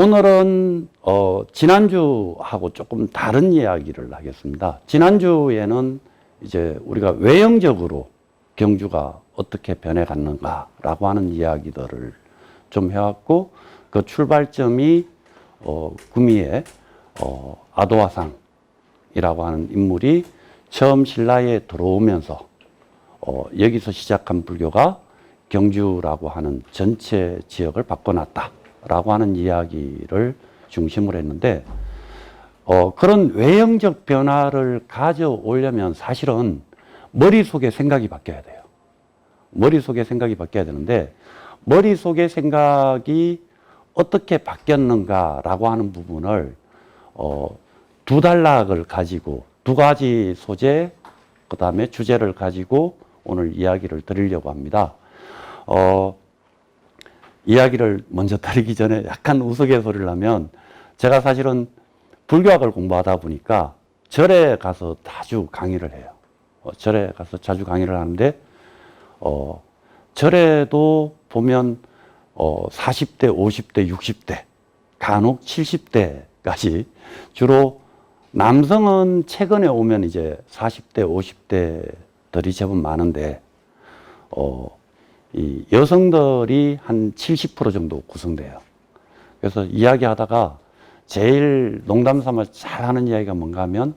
오늘은 지난주하고 조금 다른 이야기를 하겠습니다. 지난주에는 이제 우리가 외형적으로 경주가 어떻게 변해갔는가라고 하는 이야기들을 좀 해왔고, 그 출발점이 구미의 아도화상이라고 하는 인물이 처음 신라에 들어오면서 여기서 시작한 불교가 경주라고 하는 전체 지역을 바꿔놨다라고 하는 이야기를 중심으로 했는데, 그런 외형적 변화를 가져오려면 사실은 머릿속에 생각이 바뀌어야 돼요. 머릿속에 생각이 바뀌어야 되는데, 머릿속의 생각이 어떻게 바뀌었는가라고 하는 부분을 두 단락을 가지고 두 가지 소재, 그 다음에 주제를 가지고 오늘 이야기를 드리려고 합니다. 이야기를 먼저 드리기 전에 약간 우스갯소리를 하면, 제가 사실은 불교학을 공부하다 보니까 절에 가서 자주 강의를 해요. 절에 가서 자주 강의를 하는데, 절에도 보면 40대, 50대, 60대, 간혹 70대까지, 주로 남성은 최근에 오면 이제 40대, 50대들이 제법 많은데, 이 여성들이 한 70% 정도 구성돼요. 그래서 이야기하다가 제일 농담 삼아 잘하는 이야기가 뭔가 하면,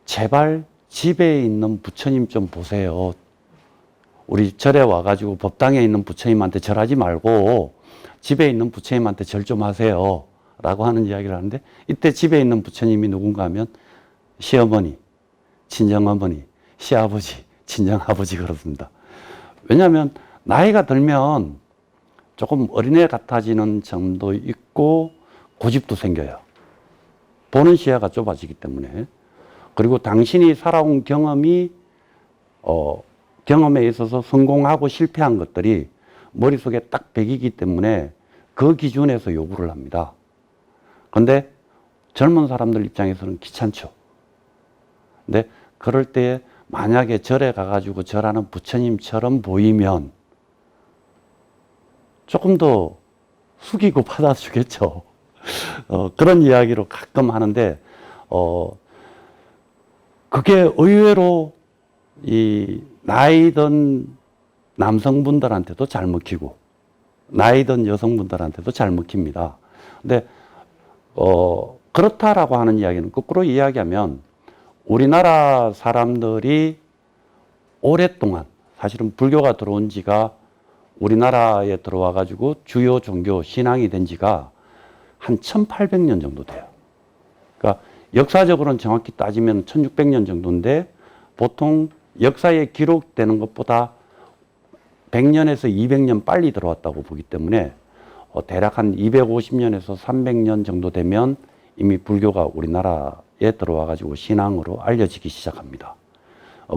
제발 집에 있는 부처님 좀 보세요. 우리 절에 와가지고 법당에 있는 부처님한테 절하지 말고 집에 있는 부처님한테 절 좀 하세요 라고 하는 이야기를 하는데, 이때 집에 있는 부처님이 누군가 하면 시어머니, 친정어머니, 시아버지, 친정아버지 그렇습니다. 왜냐하면 나이가 들면 조금 어린애 같아지는 점도 있고 고집도 생겨요. 보는 시야가 좁아지기 때문에. 그리고 당신이 살아온 경험이 경험에 있어서 성공하고 실패한 것들이 머릿속에 딱 배기기 때문에 그 기준에서 요구를 합니다. 근데 젊은 사람들 입장에서는 귀찮죠. 근데 그럴 때 만약에 절에 가가지고 절하는 부처님처럼 보이면 조금 더 숙이고 받아주겠죠. 그런 이야기로 가끔 하는데, 그게 의외로 이 나이 든 남성분들한테도 잘 먹히고 나이 든 여성분들한테도 잘 먹힙니다. 근데 그렇다라고 하는 이야기는 거꾸로 이야기하면, 우리나라 사람들이 오랫동안, 사실은 불교가 들어온 지가, 우리나라에 들어와 가지고 주요 종교 신앙이 된 지가 한 1800년 정도 돼요. 그러니까 역사적으로는 정확히 따지면 1600년 정도인데, 보통 역사에 기록되는 것보다 100년에서 200년 빨리 들어왔다고 보기 때문에, 대략 한 250년에서 300년 정도 되면 이미 불교가 우리나라에 들어와 가지고 신앙으로 알려지기 시작합니다.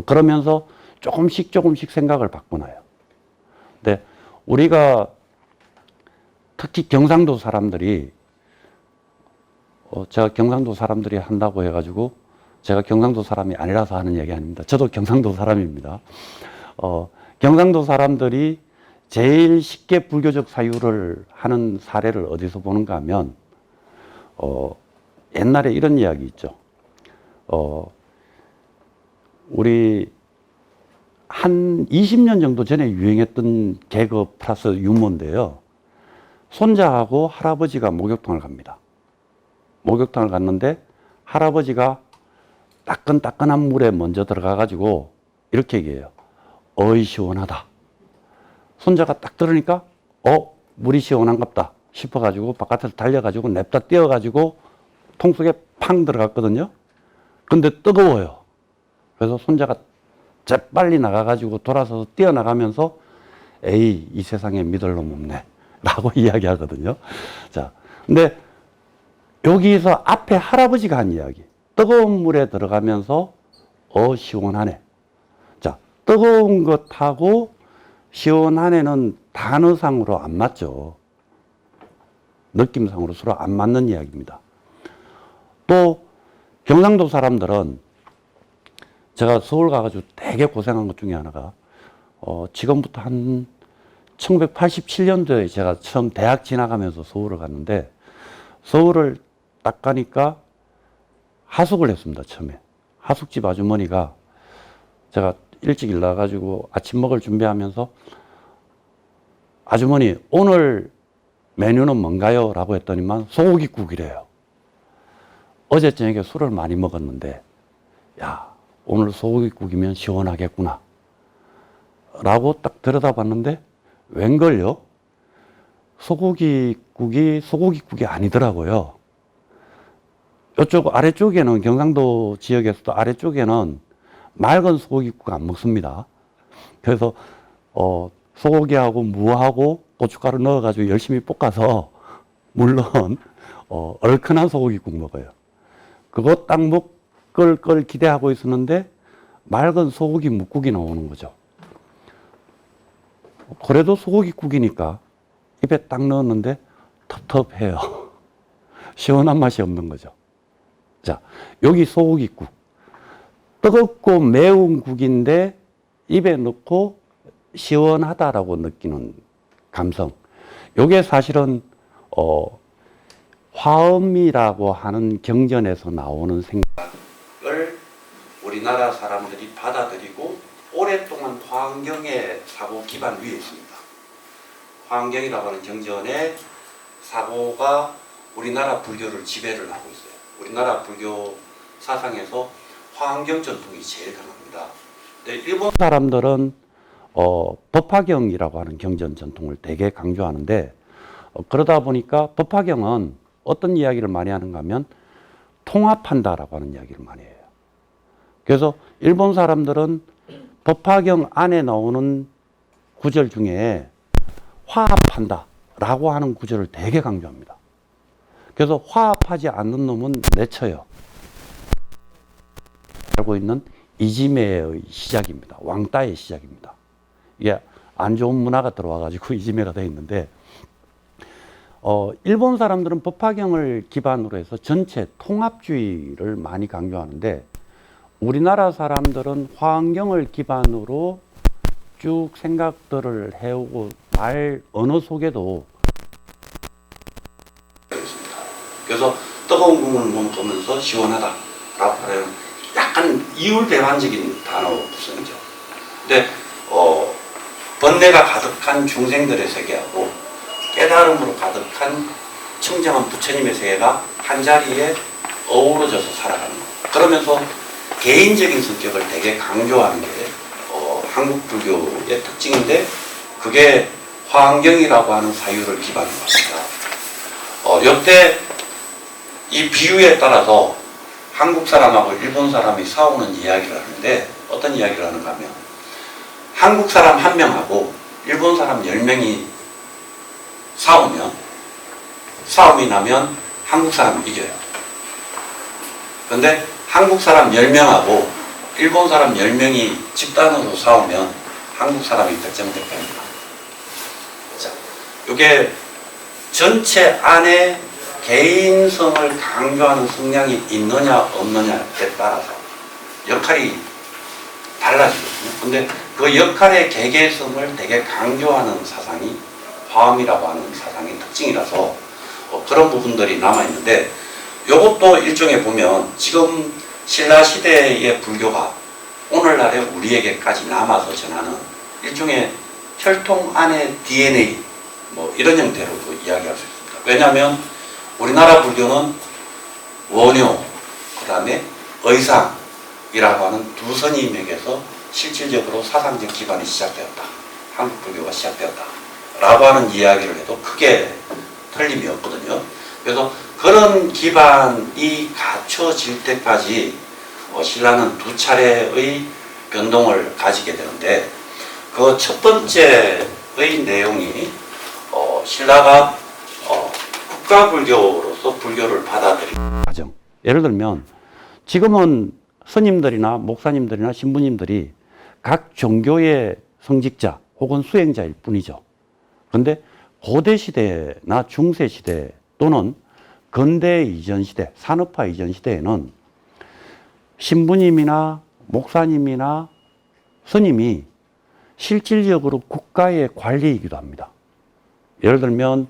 그러면서 조금씩 생각을 바꿔놔요. 근데 우리가 특히 경상도 사람들이, 제가 경상도 사람들이 한다고 해가지고 제가 경상도 사람이 아니라서 하는 얘기 아닙니다. 저도 경상도 사람입니다. 경상도 사람들이 제일 쉽게 불교적 사유를 하는 사례를 어디서 보는가 하면, 옛날에 이런 이야기 있죠. 우리 한 20년 정도 전에 유행했던 개그 플러스 유머인데요. 손자하고 할아버지가 목욕탕을 갑니다. 목욕탕을 갔는데 할아버지가 따끈따끈한 물에 먼저 들어가가지고 이렇게 얘기해요. 어이 시원하다. 손자가 딱 들으니까 물이 시원한갑다 싶어가지고 바깥에서 달려가지고 냅다 뛰어가지고 통 속에 팡 들어갔거든요. 근데 뜨거워요. 그래서 손자가 재빨리 나가가지고 돌아서서 뛰어나가면서, 에이, 이 세상에 믿을 놈 없네 라고 이야기하거든요. 자, 근데 여기서 앞에 할아버지가 한 이야기, 뜨거운 물에 들어가면서 시원하네. 자, 뜨거운 것하고 시원하네는 단어상으로 안 맞죠. 느낌상으로 서로 안 맞는 이야기입니다. 또 경상도 사람들은, 제가 서울 가가지고 되게 고생한 것 중에 하나가, 지금부터 한 1987년도에 제가 처음 대학 지나가면서 서울을 갔는데, 서울을 딱 가니까 하숙을 했습니다, 처음에. 하숙집 아주머니가 제가 일찍 일 나가지고 아침 먹을 준비하면서 아주머니, 오늘 메뉴는 뭔가요? 라고 했더니만 소고기국이래요. 어제 저녁에 술을 많이 먹었는데, 야, 오늘 소고기국이면 시원하겠구나. 라고 딱 들여다봤는데, 웬걸요? 소고기국이 아니더라고요. 이쪽 아래쪽에는, 경상도 지역에서도 아래쪽에는 맑은 소고기국 안 먹습니다. 그래서, 소고기하고 무하고 고춧가루 넣어가지고 열심히 볶아서, 물론, 얼큰한 소고기국 먹어요. 그거 딱 먹을 걸 기대하고 있었는데, 맑은 소고기 묵국이 나오는 거죠. 그래도 소고기국이니까 입에 딱 넣었는데 텁텁해요. 시원한 맛이 없는 거죠. 자, 여기 소고기국. 뜨겁고 매운 국인데 입에 넣고 시원하다라고 느끼는 감성. 이게 사실은 화엄이라고 하는 경전에서 나오는 생각을 우리나라 사람들이 받아들이고 오랫동안 화엄경의 사고 기반 위에 있습니다. 화엄경이라고 하는 경전의 사고가 우리나라 불교를 지배를 하고 있어요. 우리나라 불교 사상에서 화엄경 전통이 제일 강합니다. 근데 일본 사람들은 법화경이라고 하는 경전 전통을 되게 강조하는데, 그러다 보니까 법화경은 어떤 이야기를 많이 하는가 하면 통합한다라고 하는 이야기를 많이 해요. 그래서 일본 사람들은 법화경 안에 나오는 구절 중에 화합한다라고 하는 구절을 되게 강조합니다. 그래서 화합하지 않는 놈은 내쳐요. 알고 있는 이지매의 시작입니다. 왕따의 시작입니다. 이게 안 좋은 문화가 들어와가지고 이지매가 되어 있는데, 일본 사람들은 법화경을 기반으로 해서 전체 통합주의를 많이 강조하는데, 우리나라 사람들은 화엄경을 기반으로 쭉 생각들을 해오고 말 언어 속에도 그래서 뜨거운 국물 먹으면서 시원하다라고 하는 약간 이율배반적인 단어 구성이죠. 근데 번뇌가 가득한 중생들의 세계하고 깨달음으로 가득한 청정한 부처님의 세계가 한 자리에 어우러져서 살아가는 거예요. 그러면서 개인적인 성격을 되게 강조하는 게 한국 불교의 특징인데, 그게 화엄경이라고 하는 사유를 기반으로 합니다. 이때 이 비유에 따라서 한국 사람하고 일본 사람이 싸우는 이야기를 하는데, 어떤 이야기를 하는가 하면 한국 사람 1명하고 일본 사람 10명이 싸움이 나면 한국 사람이 이겨요. 그런데 한국 사람 10명하고 일본 사람 10명이 집단으로 싸우면 한국 사람이 득점될 겁니다. 자, 이게 전체 안에 개인성을 강조하는 성향이 있느냐 없느냐에 따라서 역할이 달라지거든요. 근데 그 역할의 개개성을 되게 강조하는 사상이 화엄이라고 하는 사상의 특징이라서 그런 부분들이 남아있는데, 이것도 일종의 보면 지금 신라시대의 불교가 오늘날의 우리에게까지 남아서 전하는 일종의 혈통 안의 DNA 뭐 이런 형태로도 이야기할 수 있습니다. 왜냐하면 우리나라 불교는 원효, 그 다음에 의상이라고 하는 두 스님에게서 실질적으로 사상적 기반이 시작되었다. 한국 불교가 시작되었다. 라고 하는 이야기를 해도 크게 틀림이 없거든요. 그래서 그런 기반이 갖춰질 때까지 신라는 두 차례의 변동을 가지게 되는데, 그 첫 번째의 내용이 신라가 국가불교로서 불교를 받아들이는 과정. 예를 들면 지금은 스님들이나 목사님들이나 신부님들이 각 종교의 성직자 혹은 수행자일 뿐이죠. 그런데 고대 시대나 중세 시대 또는 근대 이전 시대, 산업화 이전 시대에는 신부님이나 목사님이나 스님이 실질적으로 국가의 관리이기도 합니다. 예를 들면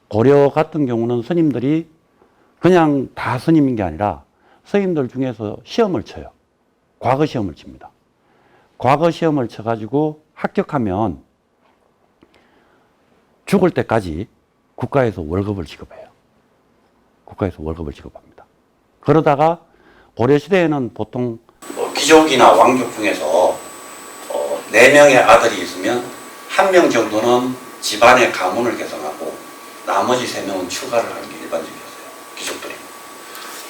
고려 같은 경우는 스님들이 그냥 다 스님인 게 아니라 스님들 중에서 시험을 쳐요. 과거 시험을 칩니다. 과거 시험을 쳐가지고 합격하면 죽을 때까지 국가에서 월급을 지급해요. 국가에서 월급을 지급합니다. 그러다가 고려시대에는 보통 귀족이나 왕족 중에서 4명의 아들이 있으면 1명 정도는 집안의 가문을 개성하고 나머지 3명은 출가를 하는 게 일반적이었어요. 귀족들이.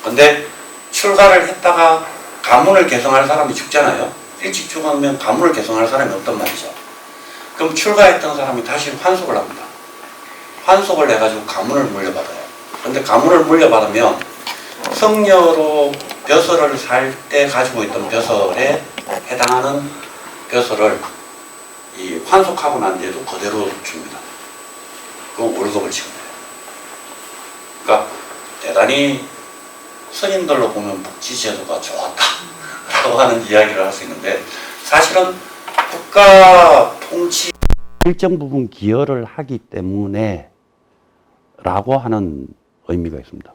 근데 출가를 했다가 가문을 개성할 사람이 죽잖아요. 일찍 죽으면 가문을 개성할 사람이 없단 말이죠. 그럼 출가했던 사람이 다시 환속을 합니다. 환속을 해가지고 가문을 물려받아요. 근데 가문을 물려받으면 성녀로 벼슬을 살 때 가지고 있던 벼슬에 해당하는 벼슬을 이 환속하고 난 뒤에도 그대로 줍니다. 그 월급을 지급해요. 그러니까 대단히 스님들로 보면 복지제도가 좋았다라고 하는 이야기를 할 수 있는데, 사실은 국가 통치 일정 부분 기여를 하기 때문에 라고 하는 의미가 있습니다.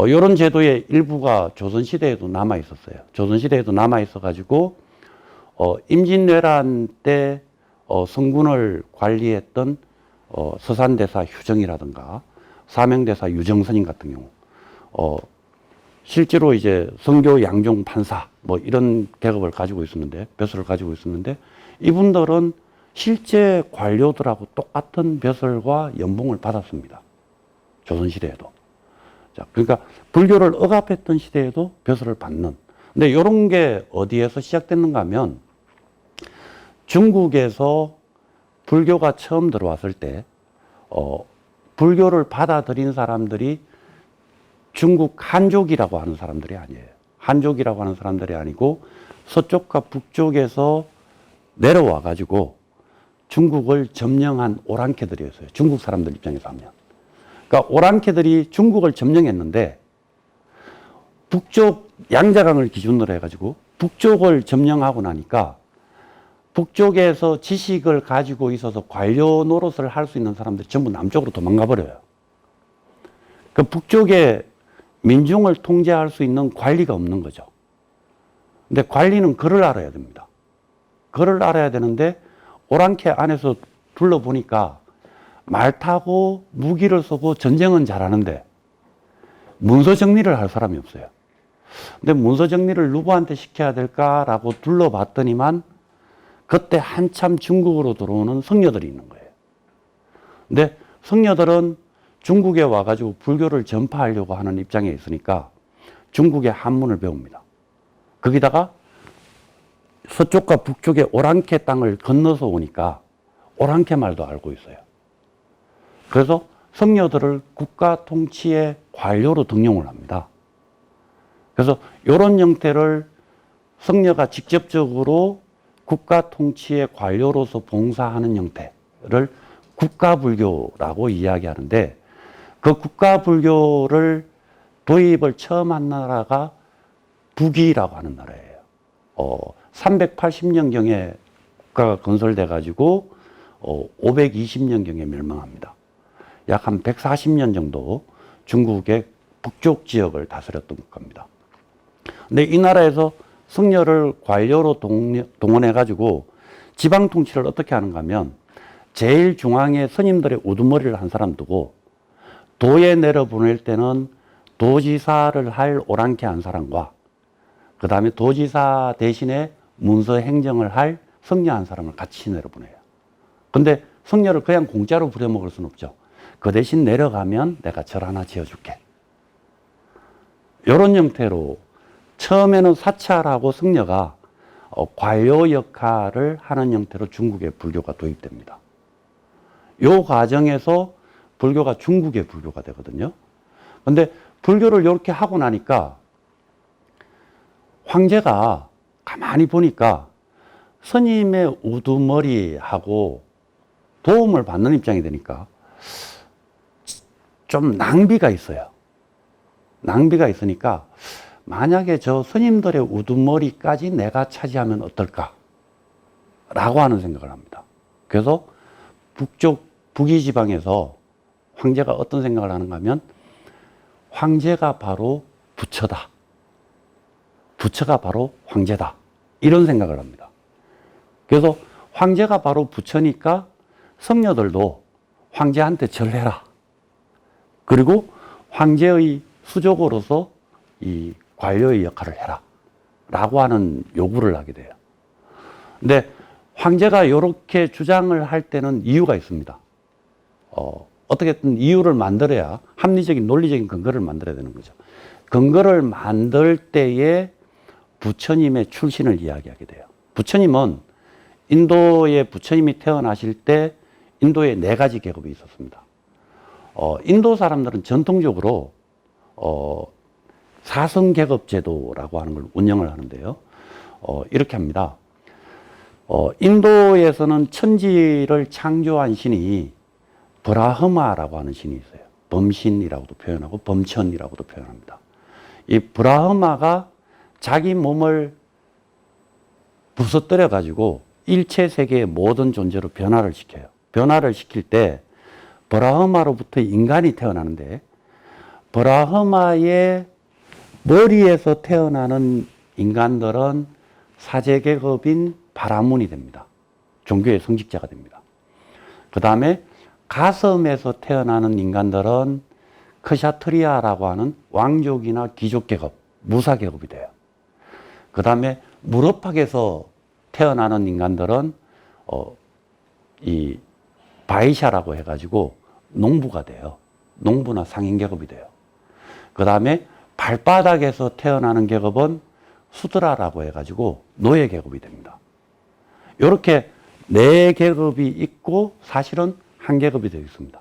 이런 제도의 일부가 조선시대에도 남아 있었어요. 조선시대에도 남아 있어 가지고 임진왜란 때 성군을 관리했던 서산대사 휴정이라든가 사명대사 유정선임 같은 경우 실제로 이제 성교 양종 판사 뭐 이런 계급을 가지고 있었는데, 벼슬을 가지고 있었는데, 이분들은 실제 관료들하고 똑같은 벼슬과 연봉을 받았습니다. 조선시대에도. 자, 그러니까 불교를 억압했던 시대에도 벼슬을 받는. 근데 이런 게 어디에서 시작됐는가 하면 중국에서 불교가 처음 들어왔을 때 불교를 받아들인 사람들이 중국 한족이라고 하는 사람들이 아니에요. 한족이라고 하는 사람들이 아니고 서쪽과 북쪽에서 내려와 가지고 중국을 점령한 오랑캐들이었어요. 중국 사람들 입장에서 하면. 그러니까 오랑캐들이 중국을 점령했는데 북쪽 양자강을 기준으로 해가지고 북쪽을 점령하고 나니까 북쪽에서 지식을 가지고 있어서 관료 노릇을 할 수 있는 사람들이 전부 남쪽으로 도망가 버려요. 그 북쪽에 민중을 통제할 수 있는 관리가 없는 거죠. 근데 관리는 글을 알아야 됩니다. 글을 알아야 되는데 오랑캐 안에서 둘러보니까 말 타고 무기를 쏘고 전쟁은 잘하는데 문서 정리를 할 사람이 없어요. 근데 문서 정리를 누구한테 시켜야 될까라고 둘러봤더니만 그때 한참 중국으로 들어오는 성녀들이 있는 거예요. 근데 성녀들은 중국에 와가지고 불교를 전파하려고 하는 입장에 있으니까 중국의 한문을 배웁니다. 거기다가 서쪽과 북쪽의 오랑캐 땅을 건너서 오니까 오랑캐 말도 알고 있어요. 그래서 성녀들을 국가 통치의 관료로 등용을 합니다. 그래서 이런 형태를 성녀가 직접적으로 국가 통치의 관료로서 봉사하는 형태를 국가불교라고 이야기하는데, 그 국가불교를 도입을 처음 한 나라가 북이라고 하는 나라예요. 380년경에 국가가 건설돼 가지고 520년경에 멸망합니다. 약 한 140년 정도 중국의 북쪽 지역을 다스렸던 국가입니다. 근데 이 나라에서 성녀를 관료로 동원해 가지고 지방 통치를 어떻게 하는가 하면 제일 중앙에 스님들의 우두머리를 한 사람 두고 도에 내려보낼 때는 도지사를 할 오랑캐 한 사람과 그 다음에 도지사 대신에 문서 행정을 할 성녀 한 사람을 같이 내려보내요. 근데 성녀를 그냥 공짜로 부려먹을 수는 없죠. 그 대신 내려가면 내가 절 하나 지어줄게. 이런 형태로 처음에는 사찰하고 성녀가 관료 역할을 하는 형태로 중국의 불교가 도입됩니다. 이 과정에서 불교가 중국의 불교가 되거든요. 근데 불교를 이렇게 하고 나니까 황제가 가만히 보니까 스님의 우두머리하고 도움을 받는 입장이 되니까 좀 낭비가 있어요. 낭비가 있으니까 만약에 저 스님들의 우두머리까지 내가 차지하면 어떨까? 라고 하는 생각을 합니다. 그래서 북쪽 북이 지방에서 황제가 어떤 생각을 하는가 하면 황제가 바로 부처다. 부처가 바로 황제다. 이런 생각을 합니다. 그래서 황제가 바로 부처니까 성녀들도 황제한테 절해라. 그리고 황제의 수족으로서 이 관료의 역할을 해라. 라고 하는 요구를 하게 돼요. 근데 황제가 이렇게 주장을 할 때는 이유가 있습니다. 어떻게든 이유를 만들어야 합리적인 논리적인 근거를 만들어야 되는 거죠. 근거를 만들 때에 부처님의 출신을 이야기하게 돼요. 부처님은 인도에 부처님이 태어나실 때 인도에 4가지 계급이 있었습니다. 인도 사람들은 전통적으로 사성계급 제도라고 하는 걸 운영을 하는데요. 이렇게 합니다. 인도에서는 천지를 창조한 신이 브라흐마라고 하는 신이 있어요. 범신이라고도 표현하고 범천이라고도 표현합니다. 이 브라흐마가 자기 몸을 부서뜨려 가지고 일체 세계의 모든 존재로 변화를 시켜요. 변화를 시킬 때 브라흐마로부터 인간이 태어나는데 브라흐마의 머리에서 태어나는 인간들은 사제계급인 바라문이 됩니다. 종교의 성직자가 됩니다. 그 다음에 가슴에서 태어나는 인간들은 크샤트리아라고 하는 왕족이나 귀족계급, 무사계급이 돼요. 그 다음에 무릎팍에서 태어나는 인간들은 이 바이샤라고 해가지고 농부가 돼요. 농부나 상인계급이 돼요. 그 다음에 발바닥에서 태어나는 계급은 수드라라고 해가지고 노예계급이 됩니다. 이렇게 4계급이 있고 사실은 한 계급이 되어 있습니다.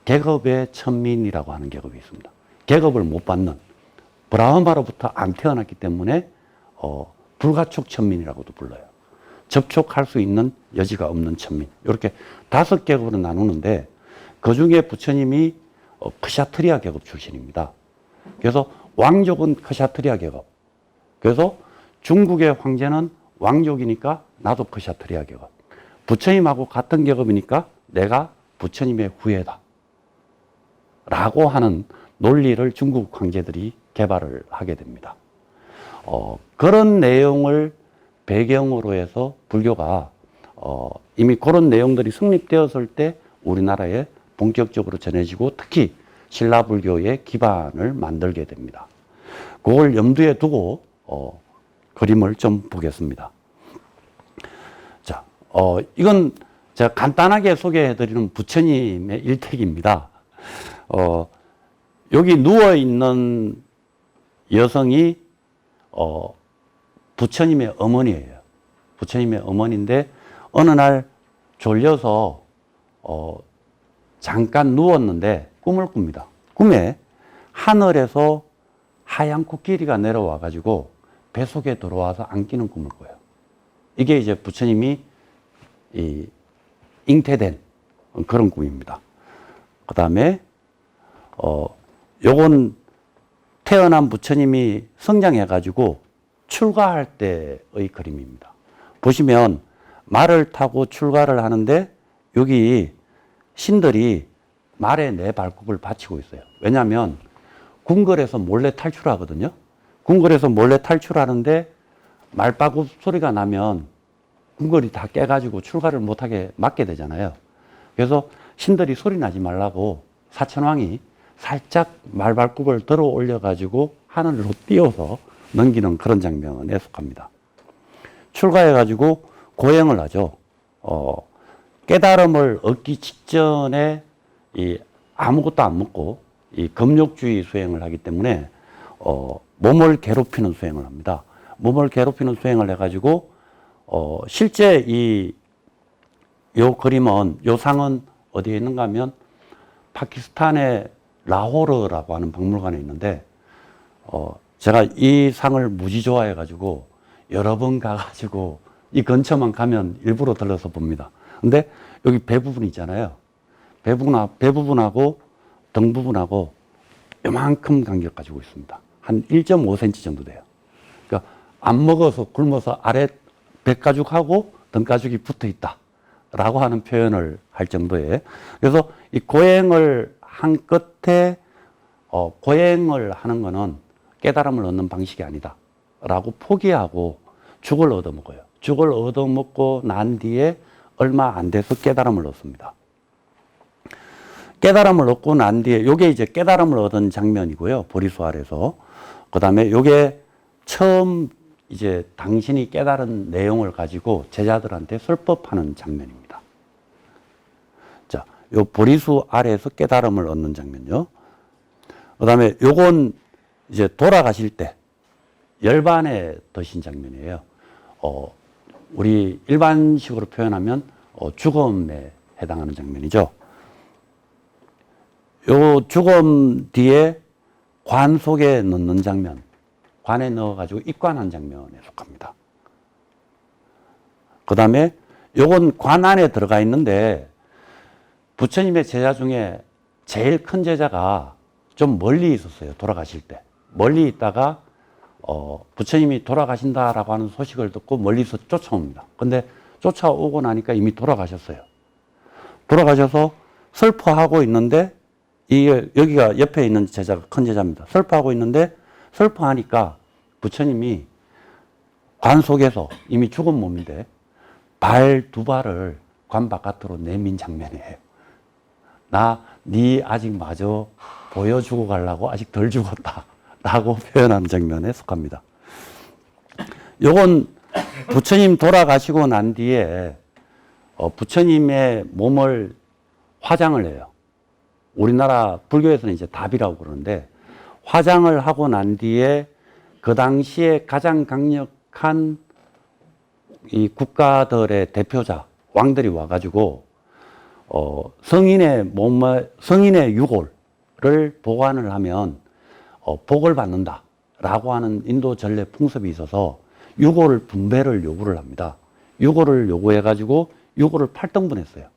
계급의 천민이라고 하는 계급이 있습니다. 계급을 못 받는 브라흐마로부터 안 태어났기 때문에 불가촉 천민이라고도 불러요. 접촉할 수 있는 여지가 없는 천민. 이렇게 5계급으로 나누는데 그중에 부처님이 크샤트리아 계급 출신입니다. 그래서 왕족은 크샤트리아 계급. 그래서 중국의 황제는 왕족이니까 나도 크샤트리아 계급. 부처님하고 같은 계급이니까 내가 부처님의 후예다. 라고 하는 논리를 중국 황제들이 개발을 하게 됩니다. 그런 내용을 배경으로 해서 불교가 이미 그런 내용들이 성립되었을 때 우리나라에 본격적으로 전해지고 특히 신라불교의 기반을 만들게 됩니다. 그걸 염두에 두고 그림을 좀 보겠습니다. 자, 이건 제가 간단하게 소개해드리는 부처님의 일택입니다. 여기 누워있는 여성이 부처님의 어머니예요. 부처님의 어머니인데 어느 날 졸려서 잠깐 누웠는데 꿈을 꿉니다. 꿈에 하늘에서 하얀 코끼리가 내려와 가지고 뱃속에 들어와서 안기는 꿈을 꿔요. 이게 이제 부처님이 잉태된 그런 꿈입니다. 그 다음에 요건 태어난 부처님이 성장해 가지고 출가할 때의 그림입니다. 보시면 말을 타고 출가를 하는데 여기 신들이 말에 내 발굽을 받치고 있어요. 왜냐하면 궁궐에서 몰래 탈출하거든요. 궁궐에서 몰래 탈출하는데 말발굽 소리가 나면 궁궐이 다 깨가지고 출가를 못하게 막게 되잖아요. 그래서 신들이 소리 나지 말라고 사천왕이 살짝 말발굽을 들어 올려가지고 하늘로 띄워서 넘기는 그런 장면에 속합니다. 출가해가지고 고행을 하죠. 깨달음을 얻기 직전에 아무것도 안 먹고 금욕주의 수행을 하기 때문에 몸을 괴롭히는 수행을 합니다. 몸을 괴롭히는 수행을 해가지고 실제 요 그림은 요 상은 어디에 있는가 하면 파키스탄의 라호르라고 하는 박물관에 있는데 제가 이 상을 무지 좋아해가지고 여러 번 가가지고 이 근처만 가면 일부러 들러서 봅니다. 근데 여기 배 부분 있잖아요. 배 부분하고 등 부분하고 요만큼 간격 가지고 있습니다. 한 1.5cm 정도 돼요. 그러니까 안 먹어서 굶어서 아래 배가죽하고 등가죽이 붙어 있다. 라고 하는 표현을 할 정도에. 그래서 이 고행을 한 끝에 고행을 하는 거는 깨달음을 얻는 방식이 아니다 라고 포기하고 죽을 얻어먹어요. 죽을 얻어먹고 난 뒤에 얼마 안 돼서 깨달음을 얻습니다. 깨달음을 얻고 난 뒤에 요게 이제 깨달음을 얻은 장면이고요. 보리수 아래서. 그 다음에 요게 처음 이제 당신이 깨달은 내용을 가지고 제자들한테 설법하는 장면입니다. 자, 요 보리수 아래에서 깨달음을 얻는 장면요. 그 다음에 요건 이제 돌아가실 때 열반에 드신 장면이에요. 우리 일반식으로 표현하면 죽음에 해당하는 장면이죠. 요 죽음 뒤에 관 속에 넣는 장면, 관에 넣어가지고 입관한 장면에 속합니다. 그 다음에 요건 관 안에 들어가 있는데 부처님의 제자 중에 제일 큰 제자가 좀 멀리 있었어요. 돌아가실 때. 멀리 있다가 부처님이 돌아가신다라고 하는 소식을 듣고 멀리서 쫓아옵니다. 근데 쫓아오고 나니까 이미 돌아가셨어요. 돌아가셔서 설포하고 있는데 여기가 옆에 있는 제자가 큰 제자입니다. 설포하고 있는데 설포하니까 부처님이 관 속에서 이미 죽은 몸인데 발 두 발을 관 바깥으로 내민 장면이에요. 네 아직 마저 보여주고 가려고 아직 덜 죽었다 라고 표현하는 장면에 속합니다. 요건 부처님 돌아가시고 난 뒤에 부처님의 몸을 화장을 해요. 우리나라 불교에서는 이제 답이라고 그러는데 화장을 하고 난 뒤에 그 당시에 가장 강력한 이 국가들의 대표자 왕들이 와가지고 성인의 유골을 보관을 하면 복을 받는다라고 하는 인도 전래 풍습이 있어서 유골을 분배를 요구를 합니다. 유골을 요구해가지고 유골을 8등분했어요.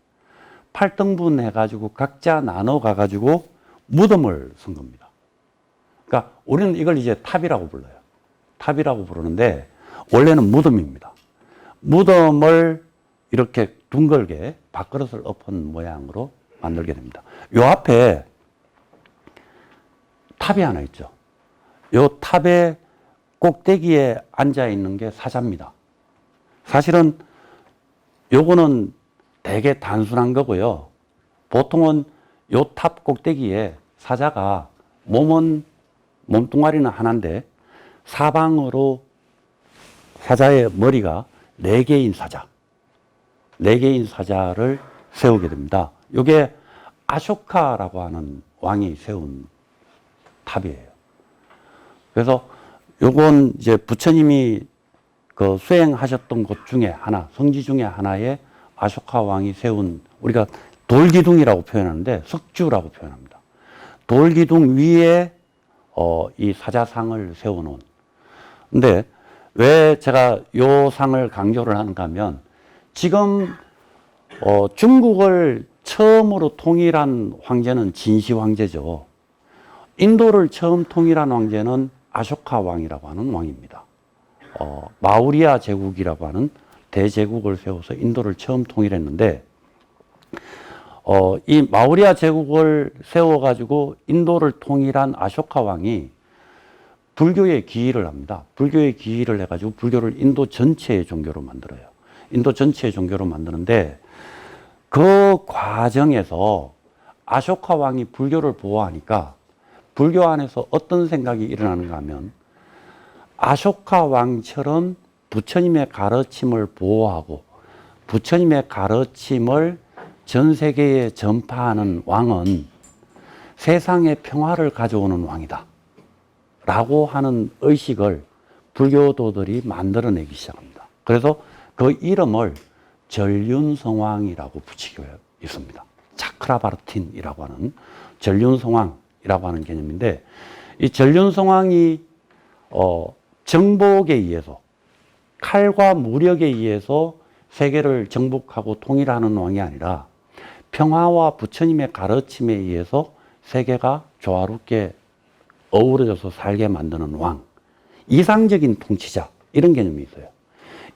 8등분 해가지고 각자 나눠 가가지고 무덤을 쓴 겁니다. 그러니까 우리는 이걸 이제 탑이라고 불러요. 탑이라고 부르는데 원래는 무덤입니다. 무덤을 이렇게 둥글게 밥그릇을 엎은 모양으로 만들게 됩니다. 요 앞에 탑이 하나 있죠. 요 탑의 꼭대기에 앉아 있는 게 사자입니다. 사실은 요거는 되게 단순한 거고요. 보통은 요 탑 꼭대기에 사자가 몸뚱아리는 하나인데 사방으로 사자의 머리가 4개인 사자, 4개인 사자를 세우게 됩니다. 요게 아쇼카라고 하는 왕이 세운 탑이에요. 그래서 요건 이제 부처님이 그 수행하셨던 곳 중에 하나, 성지 중에 하나에 아쇼카 왕이 세운, 우리가 돌기둥이라고 표현하는데 석주라고 표현합니다. 돌기둥 위에 이 사자상을 세워놓은. 근데 왜 제가 요 상을 강조를 하는가 하면 지금 중국을 처음으로 통일한 황제는 진시 황제죠. 인도를 처음 통일한 황제는 아쇼카 왕이라고 하는 왕입니다. 마우리아 제국이라고 하는 대제국을 세워서 인도를 처음 통일했는데 이 마우리아 제국을 세워가지고 인도를 통일한 아쇼카 왕이 불교에 기의를 합니다. 불교에 기의를 해가지고 불교를 인도 전체의 종교로 만들어요. 인도 전체의 종교로 만드는데 그 과정에서 아쇼카 왕이 불교를 보호하니까 불교 안에서 어떤 생각이 일어나는가 하면 아쇼카 왕처럼 부처님의 가르침을 보호하고 부처님의 가르침을 전 세계에 전파하는 왕은 세상의 평화를 가져오는 왕이다 라고 하는 의식을 불교도들이 만들어내기 시작합니다. 그래서 그 이름을 전륜성왕이라고 붙이고 있습니다. 차크라바르틴이라고 하는 전륜성왕이라고 하는 개념인데 이 전륜성왕이 정복에 의해서 칼과 무력에 의해서 세계를 정복하고 통일하는 왕이 아니라 평화와 부처님의 가르침에 의해서 세계가 조화롭게 어우러져서 살게 만드는 왕, 이상적인 통치자, 이런 개념이 있어요.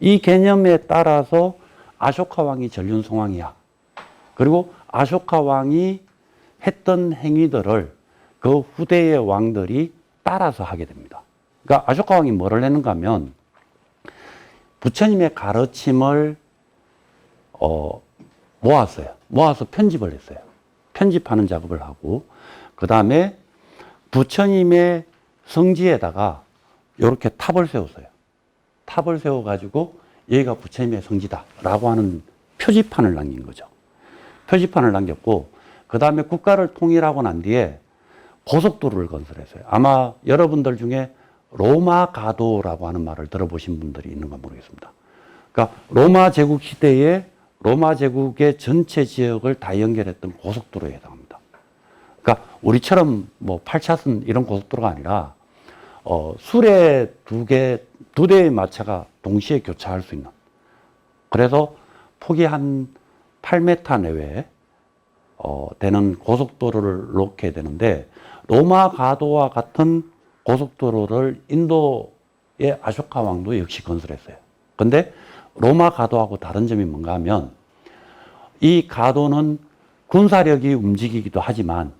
이 개념에 따라서 아쇼카 왕이 전륜성왕이야. 그리고 아쇼카 왕이 했던 행위들을 그 그 후대의 왕들이 따라서 하게 됩니다. 그러니까 아쇼카 왕이 뭐를 했는가 하면 부처님의 가르침을 모았어요. 모아서 편집을 했어요. 편집하는 작업을 하고, 그 다음에 부처님의 성지에다가 이렇게 탑을 세웠어요. 탑을 세워가지고 여기가 부처님의 성지다라고 하는 표지판을 남긴 거죠. 표지판을 남겼고, 그 다음에 국가를 통일하고 난 뒤에 고속도로를 건설했어요. 아마 여러분들 중에 로마 가도라고 하는 말을 들어보신 분들이 있는가 모르겠습니다. 그러니까 로마 제국 시대에 로마 제국의 전체 지역을 다 연결했던 고속도로에 해당합니다. 그러니까 우리처럼 뭐 8차선 이런 고속도로가 아니라 수레 두 대의 마차가 동시에 교차할 수 있는, 그래서 폭이 한 8m 내외 되는 고속도로를 놓게 되는데, 로마 가도와 같은 고속도로를 인도의 아쇼카 왕도 역시 건설했어요. 근데 로마 가도하고 다른 점이 뭔가 하면, 이 가도는 군사력이 움직이기도 하지만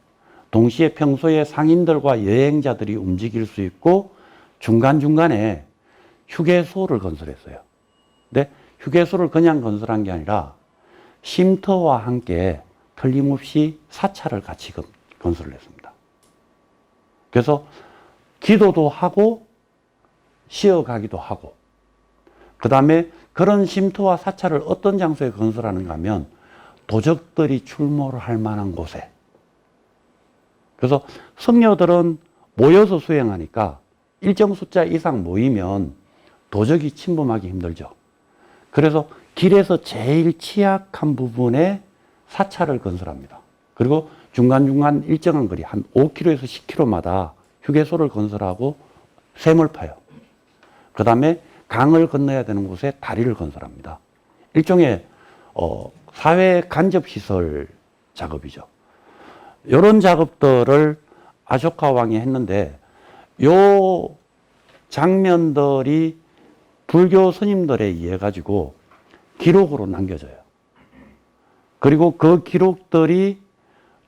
동시에 평소에 상인들과 여행자들이 움직일 수 있고 중간중간에 휴게소를 건설했어요. 근데 휴게소를 그냥 건설한 게 아니라 쉼터와 함께 틀림없이 사찰을 같이 건설을 했습니다. 그래서 기도도 하고 쉬어가기도 하고, 그 다음에 그런 쉼터와 사찰을 어떤 장소에 건설하는가 하면 도적들이 출몰을 할 만한 곳에. 그래서 성녀들은 모여서 수행하니까 일정 숫자 이상 모이면 도적이 침범하기 힘들죠. 그래서 길에서 제일 취약한 부분에 사찰을 건설합니다. 그리고 중간중간 일정한 거리, 한 5km에서 10km마다 휴게소를 건설하고 샘을 파요. 그 다음에 강을 건너야 되는 곳에 다리를 건설합니다. 일종의 사회 간접시설 작업이죠. 이런 작업들을 아쇼카 왕이 했는데, 요 장면들이 불교 스님들에 의해 가지고 기록으로 남겨져요. 그리고 그 기록들이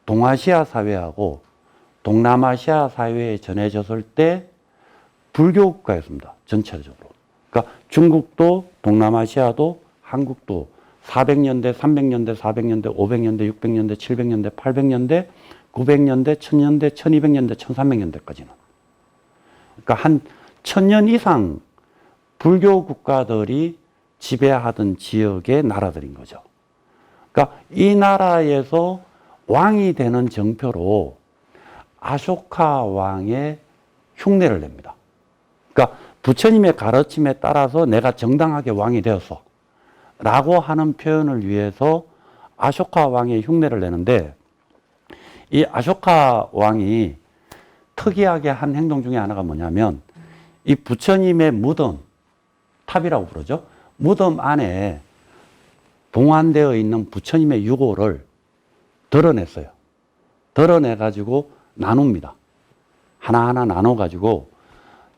동아시아 사회하고 동남아시아 사회에 전해졌을 때 불교 국가였습니다. 전체적으로. 그러니까 중국도 동남아시아도 한국도 400년대, 300년대, 400년대, 500년대, 600년대, 700년대, 800년대, 900년대, 1000년대, 1200년대, 1300년대까지는. 그러니까 한 1000년 이상 불교 국가들이 지배하던 지역의 나라들인 거죠. 그러니까 이 나라에서 왕이 되는 정표로 아쇼카 왕의 흉내를 냅니다. 그러니까 부처님의 가르침에 따라서 내가 정당하게 왕이 되었어 라고 하는 표현을 위해서 아쇼카 왕의 흉내를 내는데, 이 아쇼카 왕이 특이하게 한 행동 중에 하나가 뭐냐면, 이 부처님의 무덤, 탑이라고 부르죠. 무덤 안에 봉안되어 있는 부처님의 유골을 드러냈어요. 드러내가지고 나눕니다. 하나하나 나눠가지고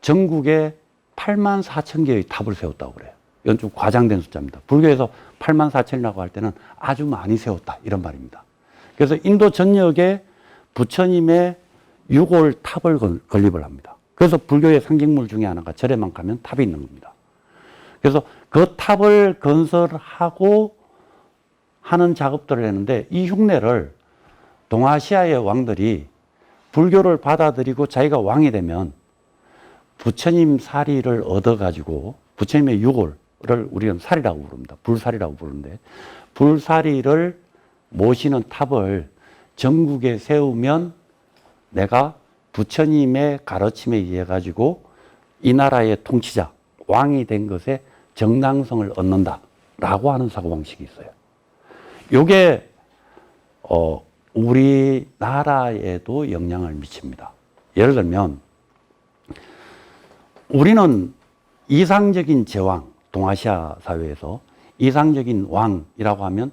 전국에 84,000개의 탑을 세웠다고 그래요. 이건 좀 과장된 숫자입니다. 불교에서 84,000이라고 할 때는 아주 많이 세웠다, 이런 말입니다. 그래서 인도 전역에 부처님의 유골 탑을 건립을 합니다. 그래서 불교의 상징물 중에 하나가 절에만 가면 탑이 있는 겁니다. 그래서 그 탑을 건설하고 하는 작업들을 했는데, 이 흉내를 동아시아의 왕들이 불교를 받아들이고 자기가 왕이 되면 부처님 사리를 얻어가지고 부처님의 유골을 우리는 사리라고 부릅니다. 불사리라고 부르는데, 불사리를 모시는 탑을 전국에 세우면 내가 부처님의 가르침에 의해 가지고 이 나라의 통치자, 왕이 된 것에 정당성을 얻는다라고 하는 사고방식이 있어요. 이게 우리나라에도 영향을 미칩니다. 예를 들면 우리는 이상적인 제왕, 동아시아 사회에서 이상적인 왕이라고 하면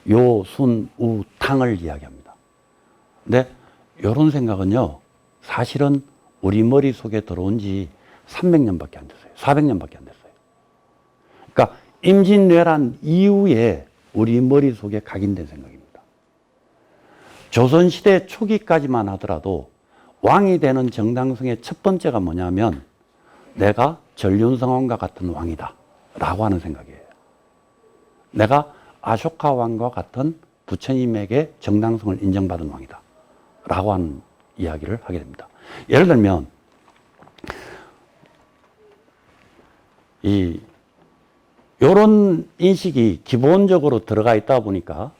요, 순, 우, 탕을 이야기합니다. 근데 이런 생각은요, 사실은 우리 머릿속에 들어온 지 300년밖에 안 됐어요. 400년밖에 안 됐어요. 그러니까 임진왜란 이후에 우리 머릿속에 각인된 생각입니다. 조선시대 초기까지만 하더라도 왕이 되는 정당성의 첫 번째가 뭐냐면 내가 전륜성왕과 같은 왕이다 라고 하는 생각이에요. 내가 아쇼카 왕과 같은 부처님에게 정당성을 인정받은 왕이다 라고 하는 이야기를 하게 됩니다. 예를 들면 이런 인식이 기본적으로 들어가 있다 보니까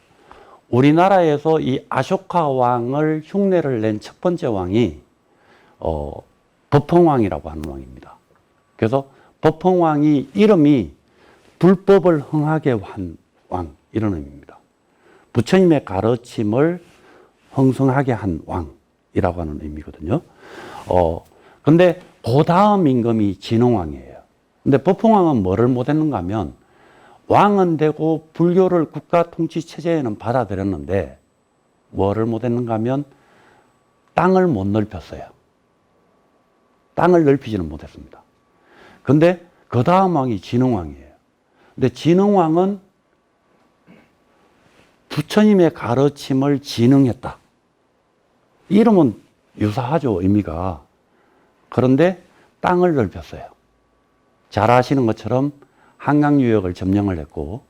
우리나라에서 이 아쇼카 왕을 흉내를 낸 첫 번째 왕이 법흥왕이라고 하는 왕입니다. 그래서 법흥왕이 이름이 불법을 흥하게 한 왕 이런 의미입니다. 부처님의 가르침을 흥성하게 한 왕이라고 하는 의미거든요. 근데 그 다음 임금이 진흥왕이에요. 근데 법흥왕은 뭐를 못했는가 하면 왕은 되고 불교를 국가 통치 체제에는 받아들였는데 뭐를 못했는가 하면 땅을 못 넓혔어요. 땅을 넓히지는 못했습니다. 근데 그 다음 왕이 진흥왕이에요. 근데 진흥왕은 부처님의 가르침을 진흥했다. 이름은 유사하죠, 의미가. 그런데 땅을 넓혔어요. 잘 아시는 것처럼 한강 유역을 점령을 했고,